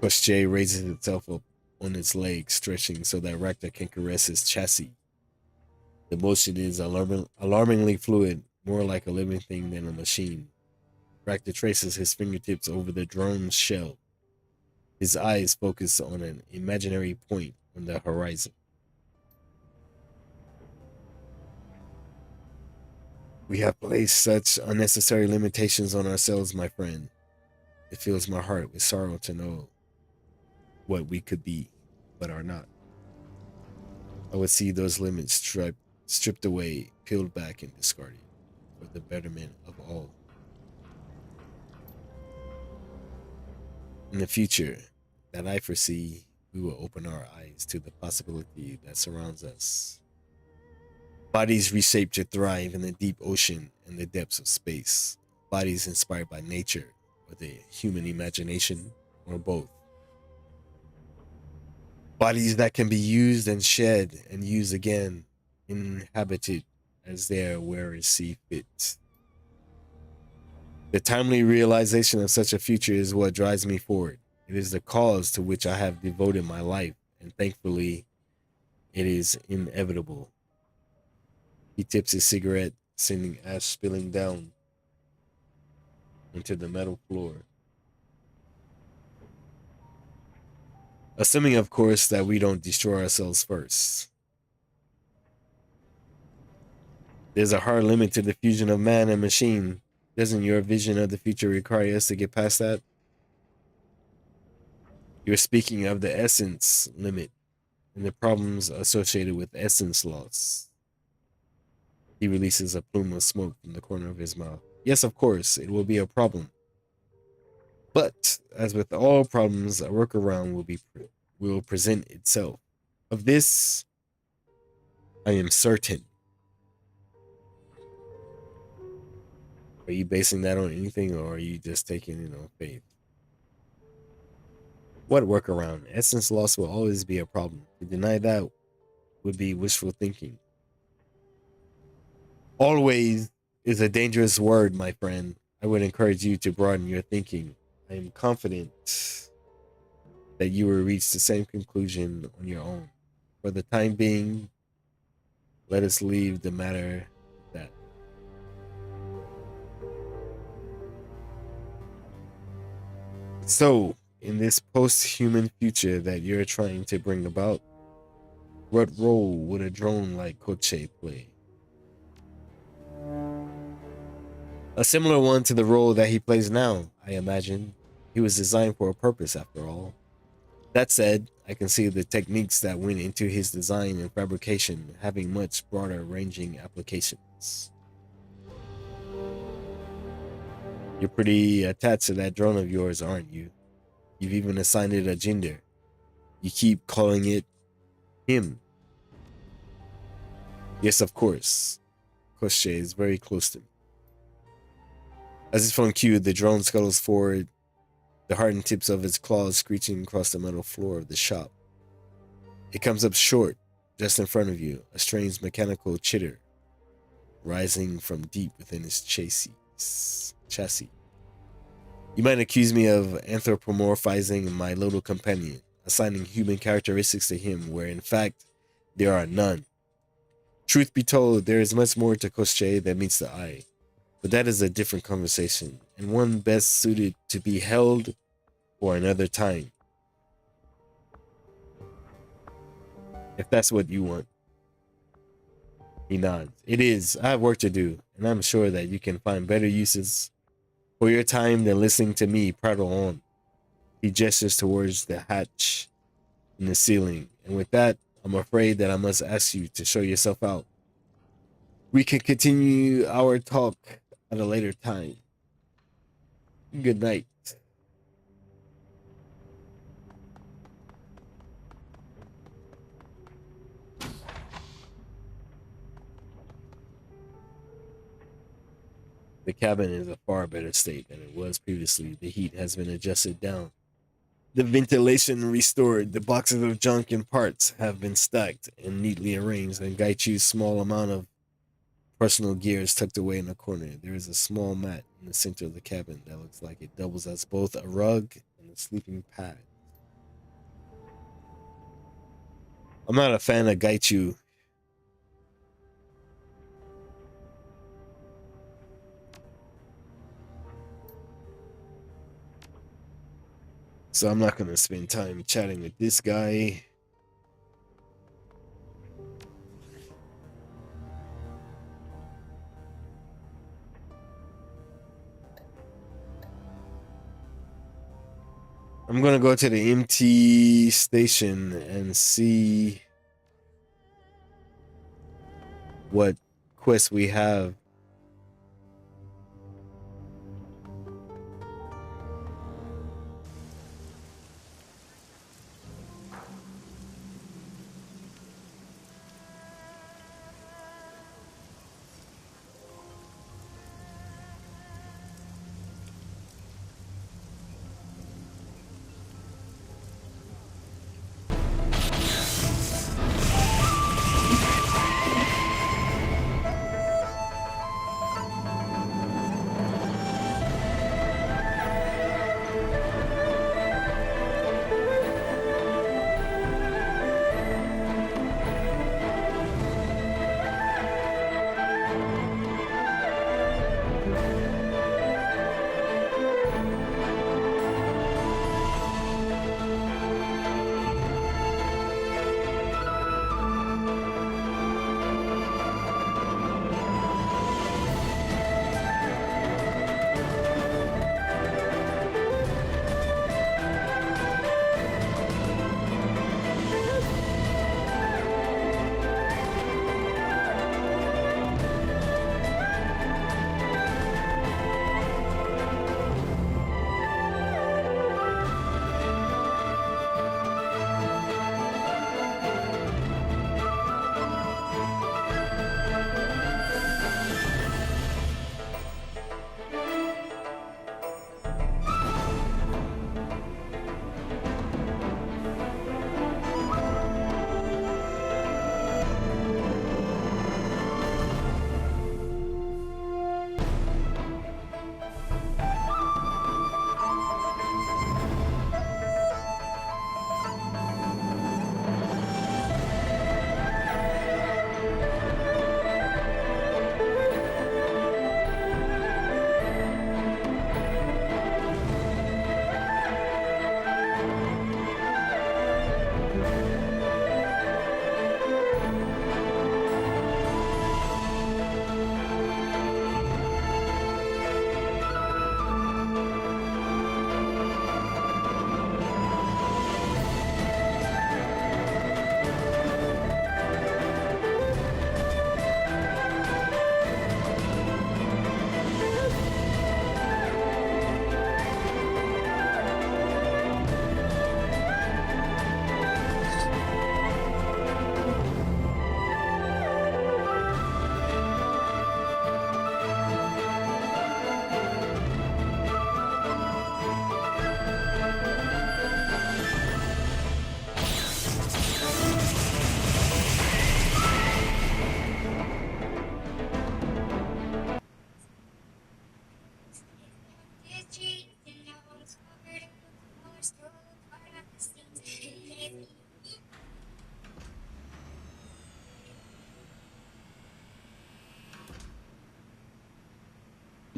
J raises itself up on its legs, stretching so that Racta can caress his chassis. The motion is alarmingly fluid, more like a living thing than a machine. Racta traces his fingertips over the drone's shell. His eyes focus on an imaginary point on the horizon. We have placed such unnecessary limitations on ourselves, my friend. It fills my heart with sorrow to know what we could be, but are not. I would see those limits stripped away, peeled back, and discarded for the betterment of all. In the future that I foresee, we will open our eyes to the possibility that surrounds us. Bodies reshaped to thrive in the deep ocean and the depths of space. Bodies inspired by nature or the human imagination, or both. Bodies that can be used and shed and used again, inhabited as their wearers see fit. The timely realization of such a future is what drives me forward. It is the cause to which I have devoted my life, and thankfully, it is inevitable. He tips his cigarette, sending ash spilling down into the metal floor. Assuming, of course, that we don't destroy ourselves first. There's a hard limit to the fusion of man and machine. Doesn't your vision of the future require us to get past that? You're speaking of the essence limit and the problems associated with essence loss. He releases a plume of smoke from the corner of his mouth. Yes, of course, it will be a problem. But, as with all problems, a workaround will present itself. Of this, I am certain. Are you basing that on anything, or are you just taking it on faith? What workaround? Essence loss will always be a problem. To deny that would be wishful thinking. Always is a dangerous word, my friend. I would encourage you to broaden your thinking. I am confident that you will reach the same conclusion on your own. For the time being, let us leave the matter at that. So, in this post-human future that you're trying to bring about, what role would a drone like Koche play? A similar one to the role that he plays now, I imagine. He was designed for a purpose, after all. That said, I can see the techniques that went into his design and fabrication having much broader ranging applications. You're pretty attached to that drone of yours, aren't you? You've even assigned it a gender. You keep calling it him. Yes, of course. Koshie is very close to me. As if on cue, the drone scuttles forward, the hardened tips of its claws screeching across the metal floor of the shop. It comes up short, just in front of you, a strange mechanical chitter rising from deep within its chassis. You might accuse me of anthropomorphizing my little companion, assigning human characteristics to him where in fact there are none. Truth be told, there is much more to Koshie than meets the eye, but that is a different conversation, and one best suited to be held for another time. If that's what you want. He nods. It is. I have work to do, and I'm sure that you can find better uses for your time than listening to me prattle on. He gestures towards the hatch in the ceiling, and with that, I'm afraid that I must ask you to show yourself out. We can continue our talk at a later time. Good night. The cabin is a far better state than it was previously. The heat has been adjusted down. The ventilation restored. The boxes of junk and parts have been stacked and neatly arranged, and Gaichu's small amount of personal gear is tucked away in a corner. There is a small mat in the center of the cabin that looks like it doubles as both a rug and a sleeping pad. I'm not a fan of Gaichu. So I'm not going to spend time chatting with this guy. I'm going to go to the MT station and see what quest we have.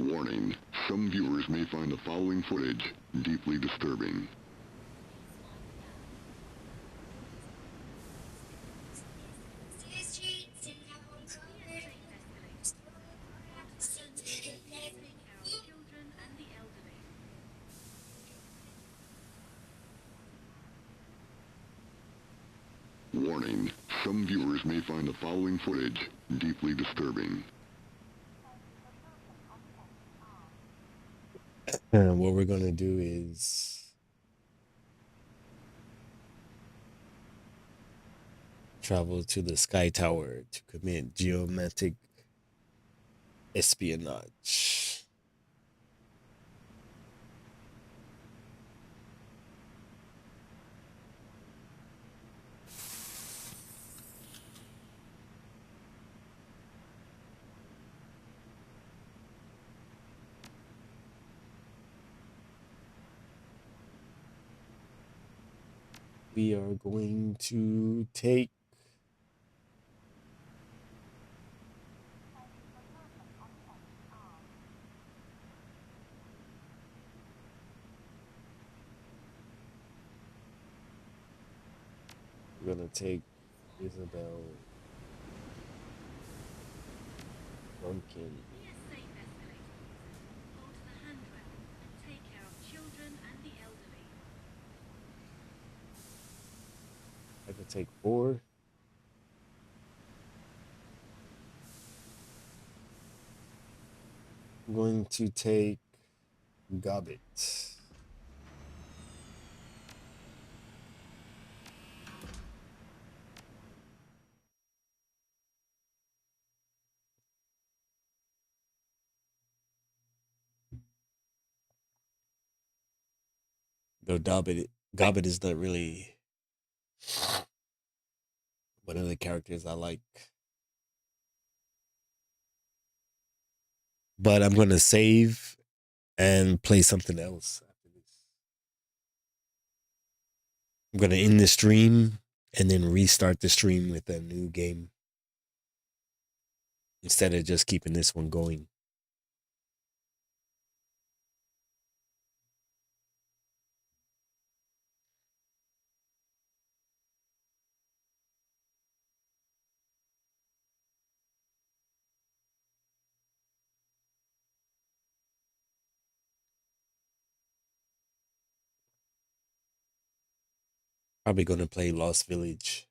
Warning, some viewers may find the following footage deeply disturbing. Warning, some viewers may find the following footage deeply disturbing. And what we're gonna do is travel to the Sky Tower to commit geometric espionage. We are going to take Isabel Duncan. I could take 4. I'm going to take Gobbit. Though Gobbit is not really one of the characters I like. But I'm gonna save and play something else after this. I'm gonna end the stream and then restart the stream with a new game instead of just keeping this one going. Probably gonna play Lost Village.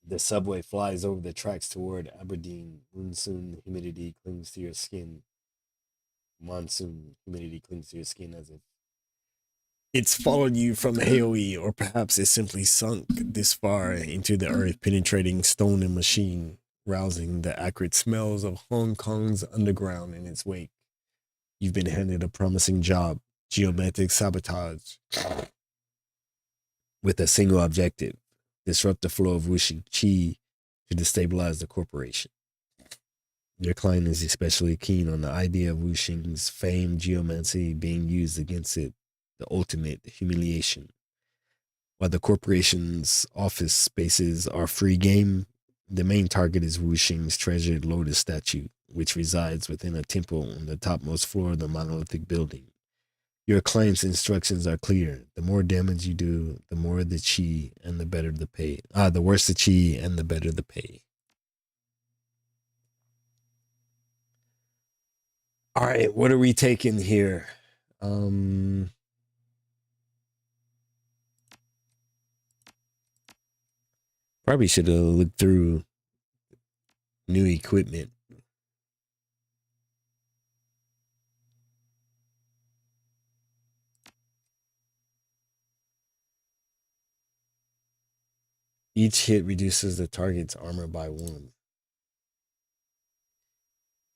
The subway flies over the tracks toward Aberdeen. Monsoon humidity clings to your skin. Monsoon humidity clings to your skin as if it's followed you from AoE, or perhaps it simply sunk this far into the earth, penetrating stone and machine, rousing the acrid smells of Hong Kong's underground in its wake. You've been handed a promising job, geometric sabotage, with a single objective: disrupt the flow of wishing chi to destabilize the corporation. Your client is especially keen on the idea of Wuxing's famed geomancy being used against it, the ultimate humiliation. While the corporation's office spaces are free game, the main target is Wuxing's treasured lotus statue, which resides within a temple on the topmost floor of the monolithic building. Your client's instructions are clear. The more damage you do, the more the chi and the better the pay. The worse the chi and the better the pay. All right, what are we taking here? Probably should have looked through new equipment. Each hit reduces the target's armor by 1.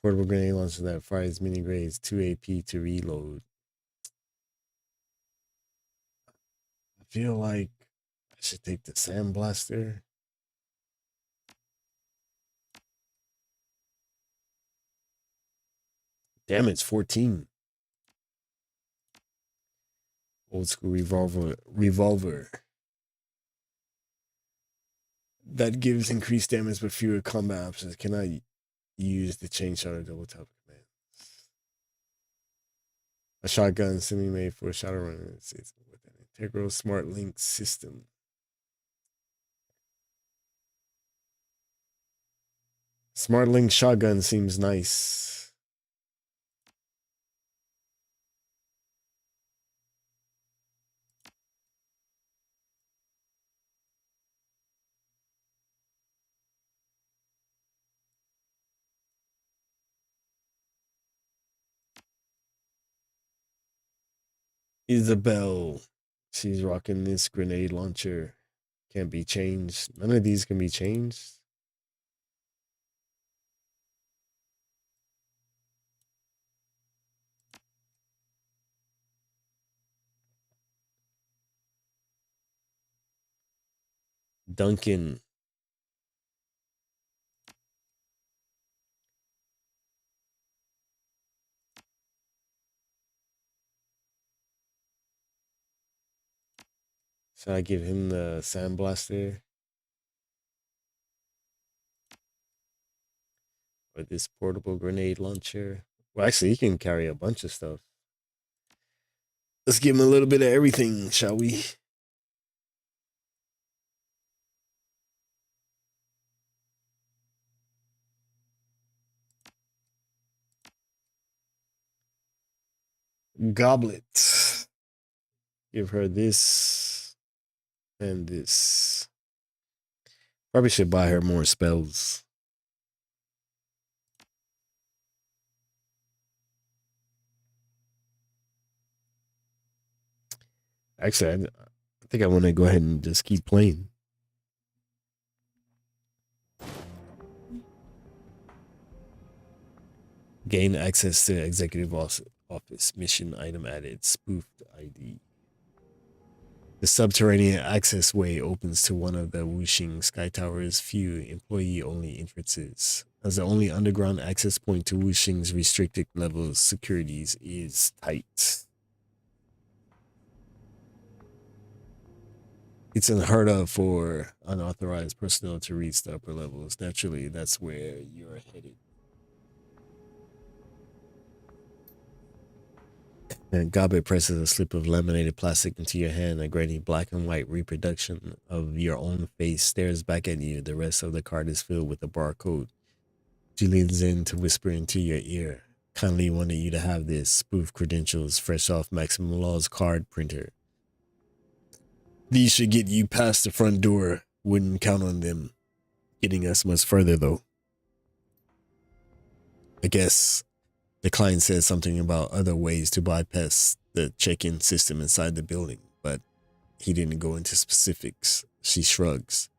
Portable grenade launcher that fires mini grenades 2 AP to reload. I feel like I should take the sandblaster. Damage 14. Old school revolver. That gives increased damage but fewer combat options. Cannot use the chain shot or double tap command. A shotgun semi-made for Shadowrun. It's with an integral smart link system. Smart link shotgun seems nice. Isabel. She's rocking this grenade launcher. Can't be changed. None of these can be changed. Duncan. Should I give him the sandblaster? Or this portable grenade launcher? Well, actually, he can carry a bunch of stuff. Let's give him a little bit of everything, shall we? Goblet. Give her this and this. Probably should buy her more spells. Actually, I think I want to go ahead and just keep playing. Gain access to executive office mission item added. Spoofed ID. The subterranean access way opens to one of the Wuxing Sky Tower's few employee-only entrances. As the only underground access point to Wuxing's restricted level securities is tight. It's unheard of for unauthorized personnel to reach the upper levels. Naturally, that's where you're headed. And Gabe presses a slip of laminated plastic into your hand. A grainy black and white reproduction of your own face stares back at you. The rest of the card is filled with a barcode. She leans in to whisper into your ear. Kindly wanted you to have this. Spoof credentials fresh off Maximum Law's card printer. These should get you past the front door. Wouldn't count on them getting us much further, though. I guess the client says something about other ways to bypass the check-in system inside the building, but he didn't go into specifics. She shrugs.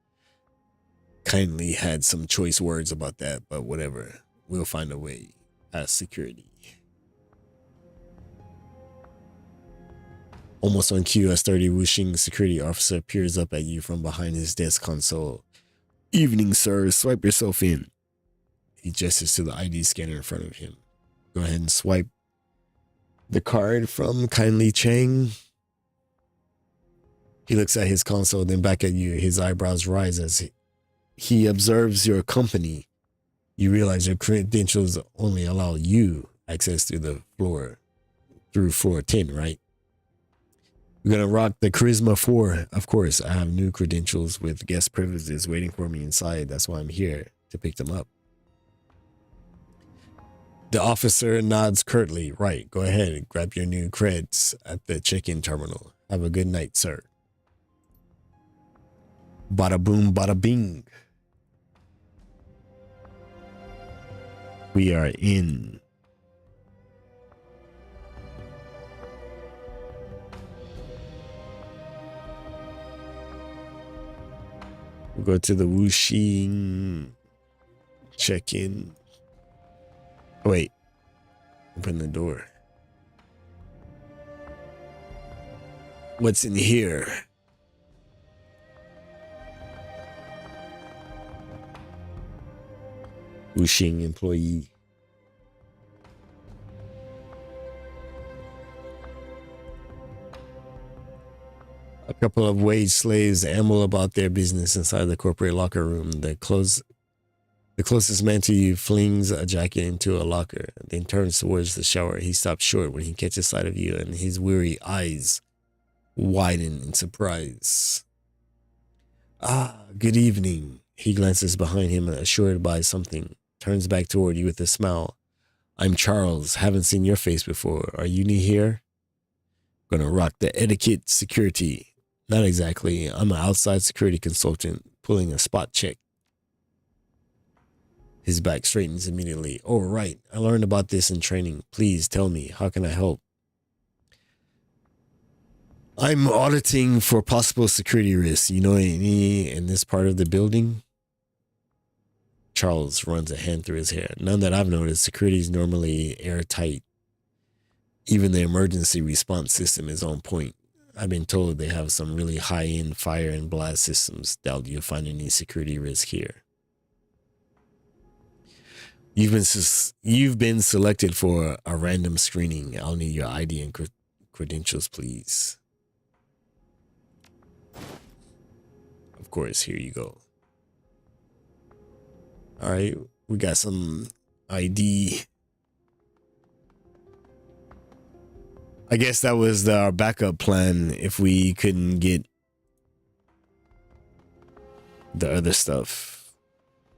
Kindly had some choice words about that, but whatever. We'll find a way past security. Almost on cue, a sturdy Wuxing security officer peers up at you from behind his desk console. Evening, sir. Swipe yourself in. He gestures to the ID scanner in front of him. Go ahead and swipe the card from Kindly Chang. He looks at his console, then back at you. His eyebrows rise as he observes your company. You realize your credentials only allow you access to the floor through floor 10, right? We're going to rock the Charisma 4. Of course, I have new credentials with guest privileges waiting for me inside. That's why I'm here to pick them up. The officer nods curtly. Right, go ahead and grab your new creds at the check-in terminal. Have a good night, sir. Bada boom, bada bing. We are in. We'll go to the Wuxing check-in. Oh, wait. Open the door. What's in here? Wuxing employee. Couple of wage slaves amble about their business inside the corporate locker room. The closest man to you flings a jacket into a locker, then turns towards the shower. He stops short when he catches sight of you, and his weary eyes widen in surprise. Ah, good evening. He glances behind him, assured by something, turns back toward you with a smile. I'm Charles. Haven't seen your face before. Are you new here? Gonna rock the etiquette security. Not exactly. I'm an outside security consultant, pulling a spot check. His back straightens immediately. Oh, right. I learned about this in training. Please tell me, how can I help? I'm auditing for possible security risks. You know any in this part of the building? Charles runs a hand through his hair. None that I've noticed. Security is normally airtight. Even the emergency response system is on point. I've been told they have some really high-end fire and blast systems. Doubt you'll find any security risk here. You've been selected for a random screening. I'll need your ID and credentials, please. Of course, here you go. All right, we got some ID. I guess that was our backup plan if we couldn't get the other stuff.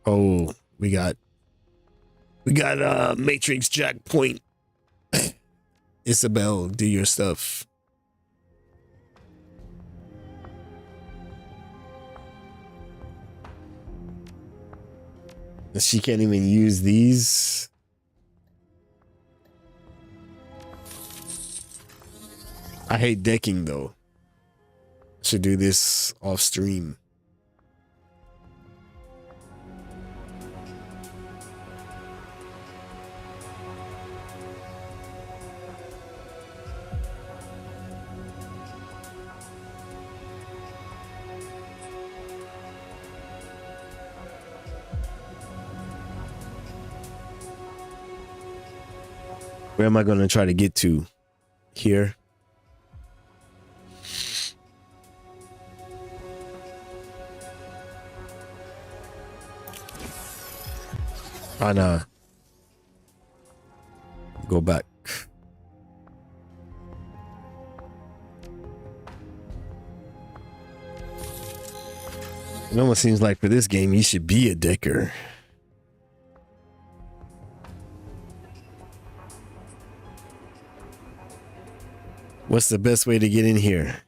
Oh, we got Matrix Jack Point. Isabel, do your stuff. She can't even use these. I hate decking though. Should do this off stream. Where am I going to try to get to? Here. Oh, nah. Go back. It almost seems like for this game, you should be a decker. What's the best way to get in here?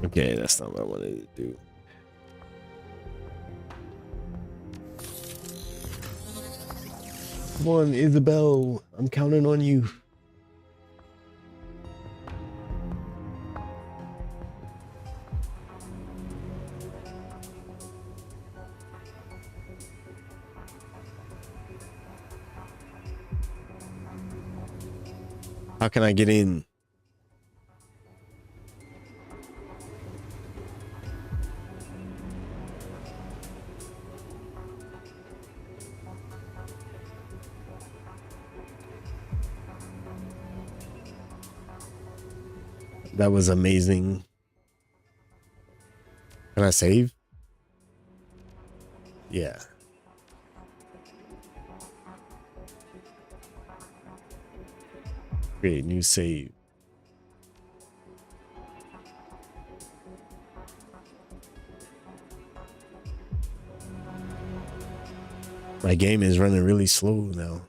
Okay, that's not what I wanted to do. Come on, Isabel. I'm counting on you. How can I get in? That was amazing. Can I save? Yeah. Create new save. My game is running really slow now.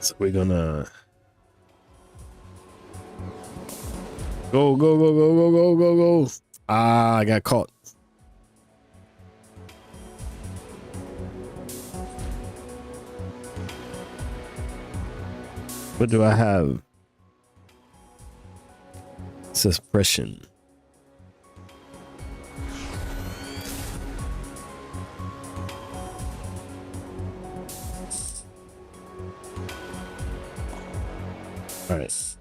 So we're gonna go, go, go, go, go, go, go, go. Ah, I got caught. What do I have? Suppression. All right.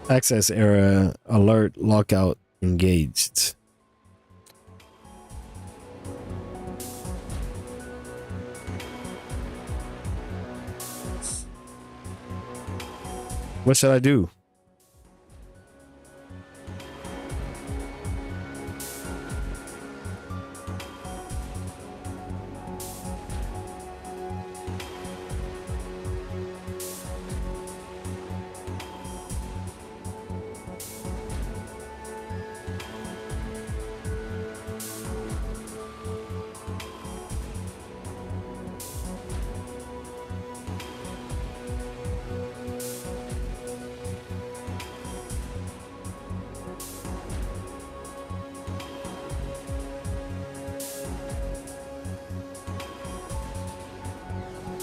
Access error alert lockout engaged. What should I do?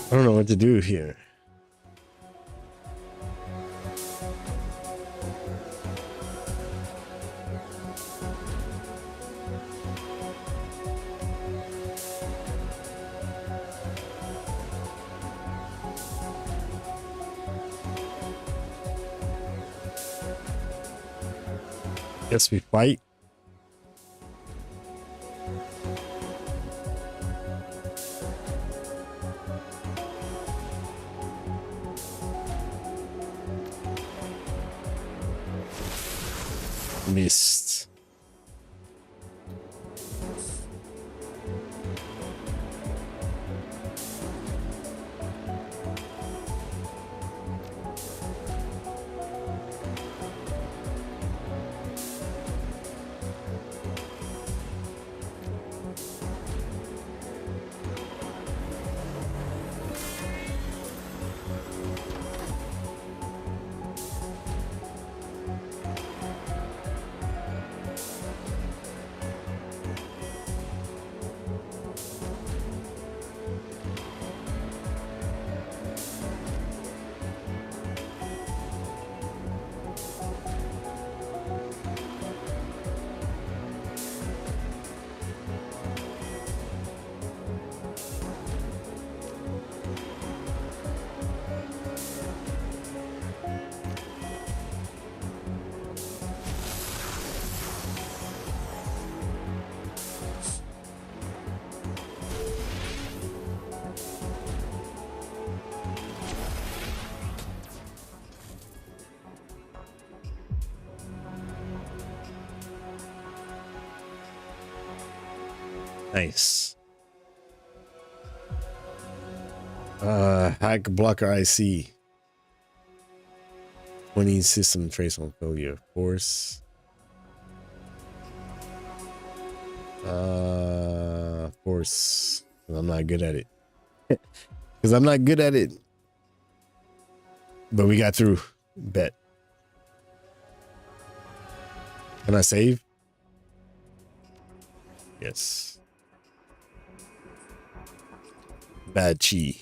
I don't know what to do here. Guess we fight. Missed. Nice. Hack blocker IC. 20 system trace on failure. Force. Force. I'm not good at it. Because I'm not good at it. But we got through. Bet. Can I save? Yes. Bad chi.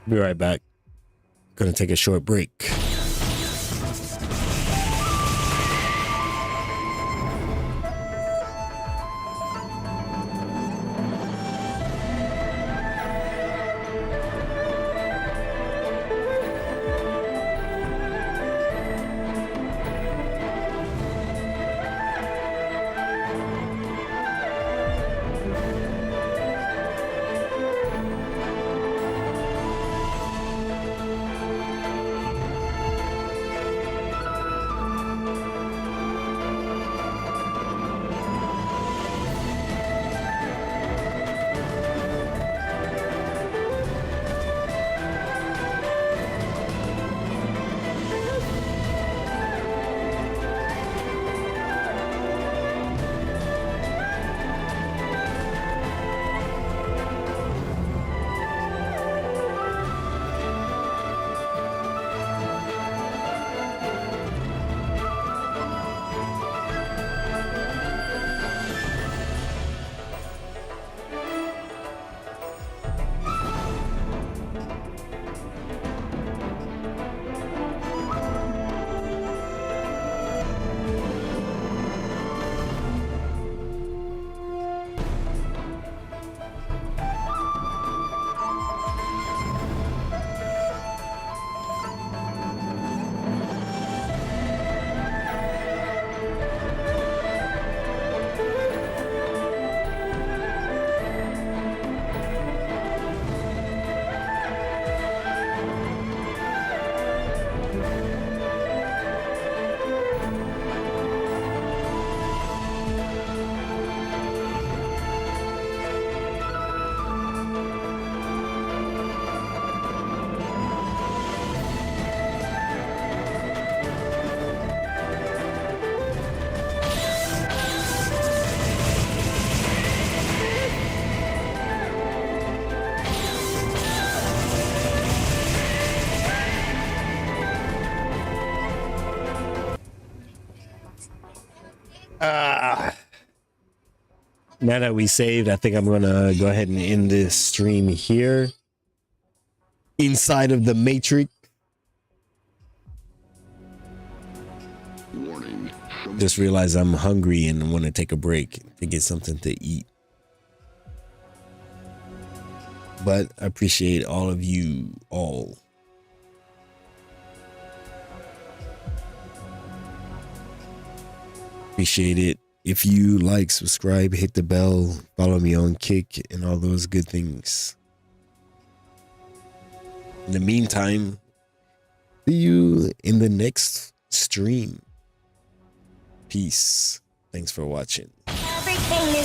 Be right back. Gonna take a short break. Now that we saved, I think I'm gonna go ahead and end this stream here. Inside of the Matrix. Warning. Just realized I'm hungry and want to take a break to get something to eat. But I appreciate all of you all. Appreciate it. If you like, subscribe, hit the bell, follow me on Kick, and all those good things. In the meantime, see you in the next stream. Peace. Thanks for watching. Everything is